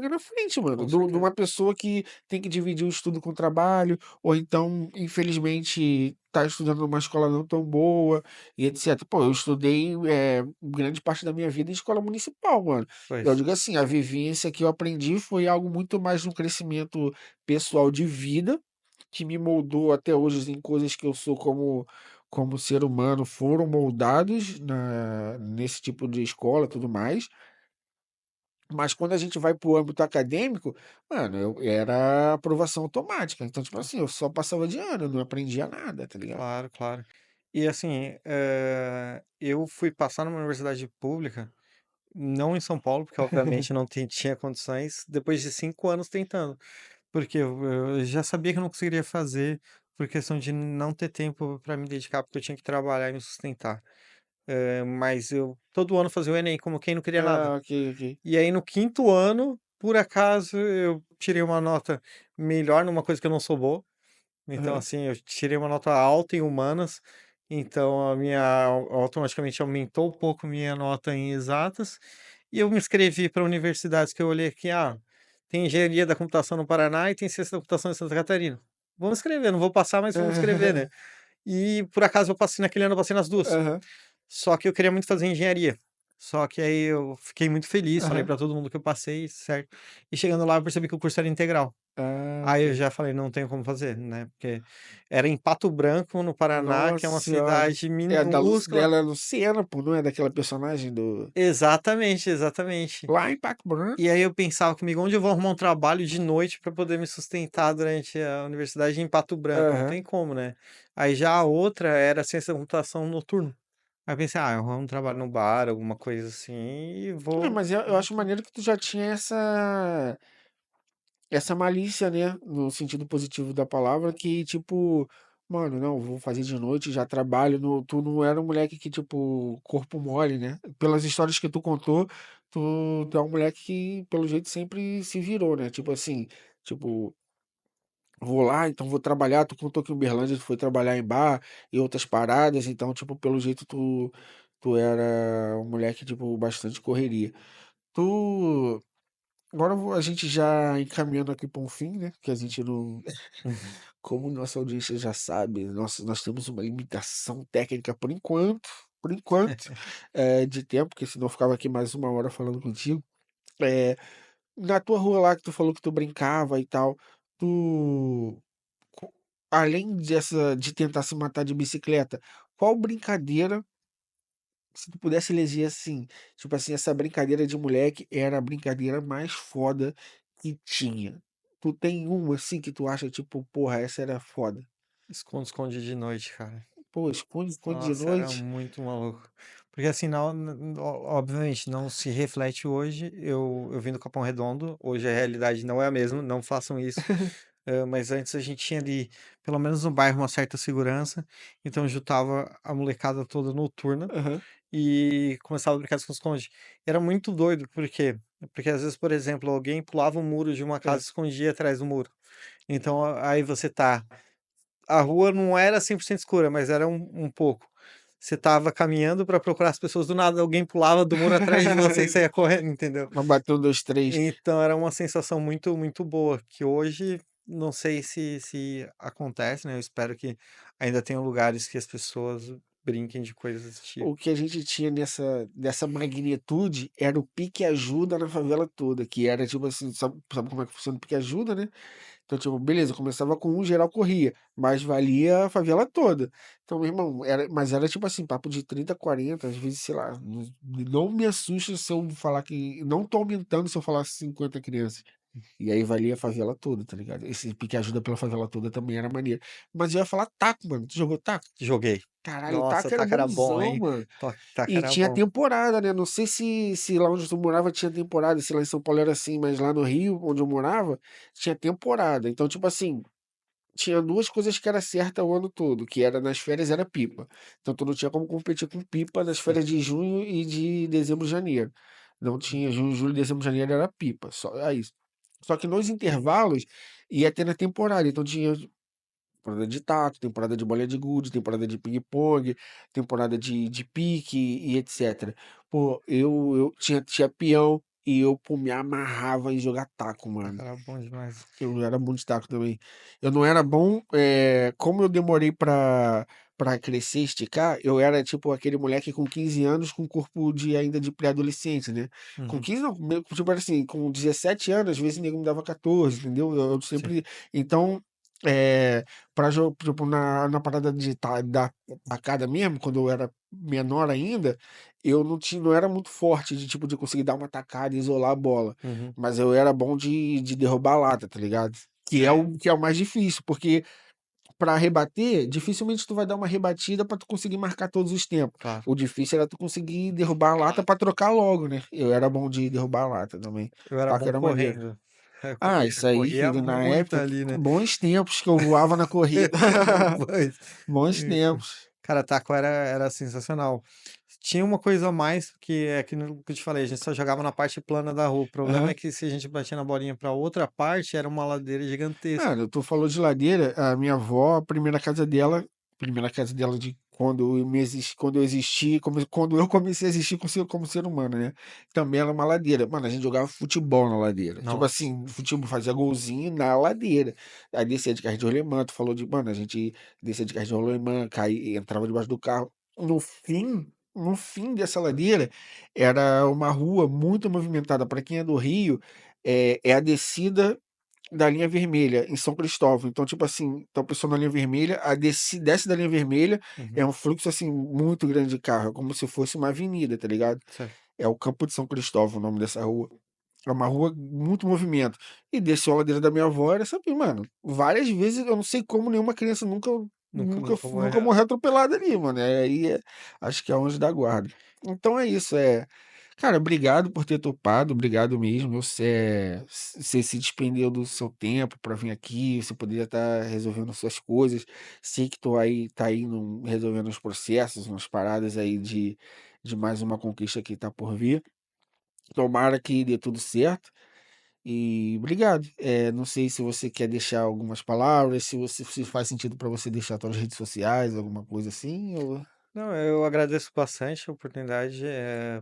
Speaker 1: na frente, mano,
Speaker 2: Com
Speaker 1: de
Speaker 2: certeza.
Speaker 1: uma pessoa que tem que dividir o estudo com o trabalho, ou então, infelizmente, tá estudando numa escola não tão boa e etc. Pô, eu estudei, grande parte da minha vida em escola municipal, mano. Eu
Speaker 2: Pois.
Speaker 1: digo assim, a vivência que eu aprendi foi algo muito mais um crescimento pessoal de vida, que me moldou até hoje em coisas que eu sou como ser humano, foram moldados nesse tipo de escola, tudo mais. Mas quando a gente vai para o âmbito acadêmico, mano, eu era aprovação automática. Então, tipo assim, eu só passava de ano, eu não aprendia nada, tá ligado?
Speaker 2: Claro, claro. E assim, eu fui passar numa universidade pública, não em São Paulo, porque obviamente não tinha condições, depois de 5 anos tentando, porque eu já sabia que eu não conseguiria fazer, por questão de não ter tempo para me dedicar, porque eu tinha que trabalhar e me sustentar. Mas eu todo ano fazia o Enem, como quem não queria nada.
Speaker 1: Ah, ok, ok.
Speaker 2: E aí no quinto ano, por acaso, eu tirei uma nota melhor numa coisa que eu não sou bom. Então,
Speaker 1: Aham.
Speaker 2: assim, eu tirei uma nota alta em humanas, então a minha automaticamente aumentou um pouco minha nota em exatas, e eu me inscrevi para universidades que eu olhei aqui, tem engenharia da computação no Paraná e tem ciência da computação em Santa Catarina. Vamos escrever, não vou passar, mas vamos escrever, né? E por acaso eu passei naquele ano, eu passei nas duas.
Speaker 1: Aham,
Speaker 2: Só que eu queria muito fazer engenharia. Só que aí eu fiquei muito feliz, falei
Speaker 1: aham.
Speaker 2: pra todo mundo que eu passei, certo? E chegando lá eu percebi que o curso era integral.
Speaker 1: Ah,
Speaker 2: Aí eu
Speaker 1: tá.
Speaker 2: já falei: "Não tenho como fazer", né, porque era em Pato Branco, no Paraná, que
Speaker 1: Nossa
Speaker 2: é uma
Speaker 1: senhora.
Speaker 2: cidade
Speaker 1: É da
Speaker 2: minúscula.
Speaker 1: dela, Luciana, pô, não é daquela personagem do
Speaker 2: Exatamente, exatamente.
Speaker 1: lá em Pato Branco?
Speaker 2: E aí eu pensava comigo: "Onde eu vou arrumar um trabalho de noite para poder me sustentar durante a universidade em Pato Branco? Não
Speaker 1: Aham.
Speaker 2: tem como, né". Aí já a outra era ciência da computação noturno. Aí eu pensei: "Ah, eu arrumo um trabalho no bar, alguma coisa assim e
Speaker 1: É,
Speaker 2: vou".
Speaker 1: mas eu acho maneiro que tu já tinha essa malícia, né, no sentido positivo da palavra, que tipo, mano, não, vou fazer de noite, já trabalho no tu não era um moleque que, tipo, corpo mole, né? Pelas histórias que tu contou, tu é um moleque que, pelo jeito, sempre se virou, né? Tipo assim, tipo, vou lá, então vou trabalhar. Tu contou que em Uberlândia tu foi trabalhar em bar e outras paradas, então, tipo, pelo jeito tu era um moleque, tipo, bastante correria. Tu Agora a gente já encaminhando aqui para um fim, né? Que a gente não. Como nossa audiência já sabe, nós temos uma limitação técnica por enquanto, de tempo, porque senão eu ficava aqui mais uma hora falando contigo. É, na tua rua lá que tu falou que tu brincava e tal, tu. co- Além de tentar se matar de bicicleta, qual brincadeira, se tu pudesse eleger assim, tipo assim, essa brincadeira de moleque era a brincadeira mais foda que tinha? Tu tem uma assim que tu acha, tipo, porra, essa era foda.
Speaker 2: Esconde-esconde de noite, cara.
Speaker 1: Pô, esconde de
Speaker 2: Nossa, era
Speaker 1: noite.
Speaker 2: muito maluco. Porque assim, não, obviamente, não se reflete hoje. Eu vim do Capão Redondo, hoje a realidade não é a mesma, não façam isso. Mas antes a gente tinha ali, pelo menos no bairro, uma certa segurança. Então eu juntava a molecada toda noturna
Speaker 1: Aham,
Speaker 2: e começava a brincar de esconde-esconde. Era muito doido, por quê? Porque às vezes, por exemplo, alguém pulava o muro de uma casa
Speaker 1: é.
Speaker 2: e se escondia atrás do muro. Então aí você tá. A rua não era 100% escura, mas era um pouco. Você estava caminhando para procurar as pessoas, do nada alguém pulava do muro atrás de você e saía correndo, entendeu?
Speaker 1: Mas bateu um, dois, três.
Speaker 2: Então era uma sensação muito, muito boa, que hoje não sei se acontece, né? Eu espero que ainda tenham lugares que as pessoas brinquem de coisas desse tipo.
Speaker 1: O que a gente tinha nessa magnitude era o pique ajuda na favela toda, que era tipo assim, sabe como é que funciona o pique ajuda, né? Então, tipo, beleza, começava com um, geral corria, mas valia a favela toda. Então, meu irmão, mas era tipo assim, papo de 30, 40, às vezes, sei lá, não me assusta se eu falar que, não tô aumentando se eu falar 50 crianças. E aí valia a favela toda, tá ligado? Esse pique ajuda pela favela toda também era maneiro. Mas eu ia falar taco, mano, tu jogou taco?
Speaker 2: Joguei.
Speaker 1: Caralho, o
Speaker 2: Nossa,
Speaker 1: taco era
Speaker 2: taco era bom,
Speaker 1: bonzão,
Speaker 2: hein?
Speaker 1: mano.
Speaker 2: Taco
Speaker 1: E
Speaker 2: era
Speaker 1: tinha
Speaker 2: bom.
Speaker 1: temporada, né? Não sei se lá onde tu morava tinha temporada, se lá em São Paulo era assim, mas lá no Rio, onde eu morava, tinha temporada. Então, tipo assim, tinha duas coisas que era certa o ano todo, que era nas férias era pipa. Então tu não tinha como competir com pipa nas férias de junho e de dezembro, janeiro. Não tinha junho, julho, dezembro, janeiro era pipa, só é isso. Só que nos intervalos ia ter na temporada, então tinha temporada de taco, temporada de bolinha de gude, temporada de ping-pong, temporada de pique e etc. Pô, eu tinha peão e eu, pô, me amarrava em jogar taco,
Speaker 2: Taco
Speaker 1: mano.
Speaker 2: era bom demais.
Speaker 1: Eu era bom de taco também. Eu não era bom, como eu demorei pra crescer, esticar, eu era tipo aquele moleque com 15 anos com corpo de ainda de pré-adolescente, né? Com
Speaker 2: Uhum,
Speaker 1: 15 não, tipo era assim, com 17 anos, às vezes o nego me dava 14, entendeu? Eu
Speaker 2: sim.
Speaker 1: sempre. Então, é, tipo, na parada da tacada mesmo, quando eu era menor ainda, eu não era muito forte de tipo de conseguir dar uma tacada e isolar a bola.
Speaker 2: Uhum.
Speaker 1: Mas eu era bom de derrubar a lata, tá ligado? Que é o mais difícil, porque pra rebater, dificilmente tu vai dar uma rebatida pra tu conseguir marcar todos os tempos.
Speaker 2: Claro.
Speaker 1: O difícil era tu conseguir derrubar a lata pra trocar logo, né? Eu era bom de derrubar a lata também.
Speaker 2: Eu era
Speaker 1: Taco
Speaker 2: bom
Speaker 1: era maneiro.
Speaker 2: correndo. Eu
Speaker 1: Ah,
Speaker 2: corria
Speaker 1: isso aí,
Speaker 2: corria
Speaker 1: filho, na
Speaker 2: muito
Speaker 1: época,
Speaker 2: ali, né.
Speaker 1: bons tempos que eu voava na corrida.
Speaker 2: Pois.
Speaker 1: Bons
Speaker 2: E
Speaker 1: tempos.
Speaker 2: cara, taco era sensacional. Tinha uma coisa a mais, que é que no que eu te falei, a gente só jogava na parte plana da rua. O problema é
Speaker 1: Aham.
Speaker 2: que se a gente batia na bolinha pra outra parte, era uma ladeira gigantesca.
Speaker 1: Cara, tu falou de ladeira, a minha avó, a primeira casa dela de quando eu existi, quando eu comecei a existir como ser humano, né? Também era uma ladeira. Mano, a gente jogava futebol na ladeira. Tipo
Speaker 2: Nossa.
Speaker 1: assim, futebol fazia golzinho na ladeira. Aí descia de carro de rolemã, tu falou de, mano, a gente descia de carro de rolemã, caía, entrava debaixo do carro. No fim dessa ladeira, era uma rua muito movimentada. Para quem é do Rio, é a descida da linha vermelha em São Cristóvão. Então, tipo assim, tá a pessoa na linha vermelha, desce da linha vermelha, é
Speaker 2: Uhum.
Speaker 1: um fluxo assim muito grande de carro, é como se fosse uma avenida, tá ligado?
Speaker 2: Certo.
Speaker 1: É o Campo de São Cristóvão, o nome dessa rua. É uma rua muito movimento. E desceu a ladeira da minha avó, era sabe, mano, várias vezes, eu não sei como nenhuma criança
Speaker 2: Nunca
Speaker 1: nunca
Speaker 2: morreu.
Speaker 1: morreu atropelada ali, mano. Aí acho que é anjo da guarda. Então é isso, Cara, obrigado por ter topado, obrigado mesmo. Você se despendeu do seu tempo para vir aqui, você poderia estar resolvendo suas coisas. Sei que tu aí tá aí resolvendo os processos, umas paradas aí de mais uma conquista que tá por vir. Tomara que dê tudo certo. E obrigado. Não sei se você quer deixar algumas palavras, se faz sentido para você deixar suas redes sociais, alguma coisa assim, ou a
Speaker 2: Não, eu agradeço bastante a oportunidade,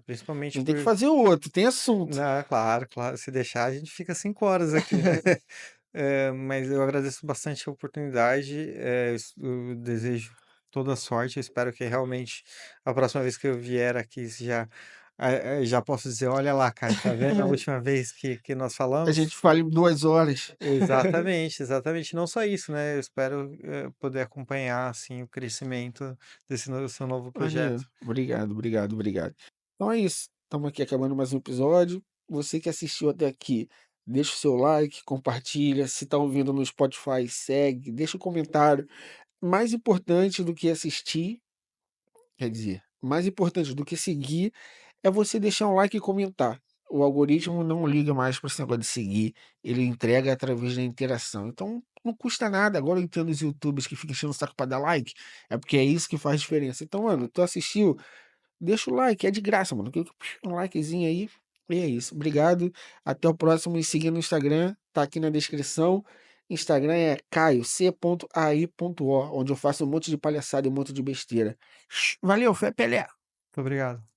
Speaker 2: principalmente
Speaker 1: gente tem que
Speaker 2: por.
Speaker 1: fazer outro, tem assunto.
Speaker 2: Não, claro, claro. Se deixar, a gente fica 5 horas aqui. Mas eu agradeço bastante a oportunidade. Eu desejo toda a sorte. Eu espero que realmente a próxima vez que eu vier aqui já posso dizer: olha lá, Caio, tá vendo a última vez que nós
Speaker 1: A gente
Speaker 2: falamos?
Speaker 1: fala em 2 horas.
Speaker 2: Exatamente, exatamente. Não só isso, né? Eu espero poder acompanhar assim, o crescimento desse seu novo
Speaker 1: Maneiro.
Speaker 2: projeto.
Speaker 1: Obrigado, obrigado, obrigado. Então é isso. Estamos aqui acabando mais um episódio. Você que assistiu até aqui, deixa o seu like, compartilha. Se está ouvindo no Spotify, segue, deixa um comentário. Mais importante do que assistir, quer dizer, mais importante do que seguir é você deixar um like e comentar. O algoritmo não liga mais para esse negócio de seguir, ele entrega através da interação. Então, não custa nada. Agora eu entendo os YouTubers que ficam enchendo o saco para dar like, é porque é isso que faz diferença. Então, mano, tu assistiu, deixa o like, é de graça, mano. Clica, um likezinho aí. E é isso. Obrigado. Até o próximo. Me siga no Instagram, tá aqui na descrição. Instagram é caio.c.ai.o, onde eu faço um monte de palhaçada e um monte de besteira. Valeu, fé Pelé.
Speaker 2: Muito obrigado.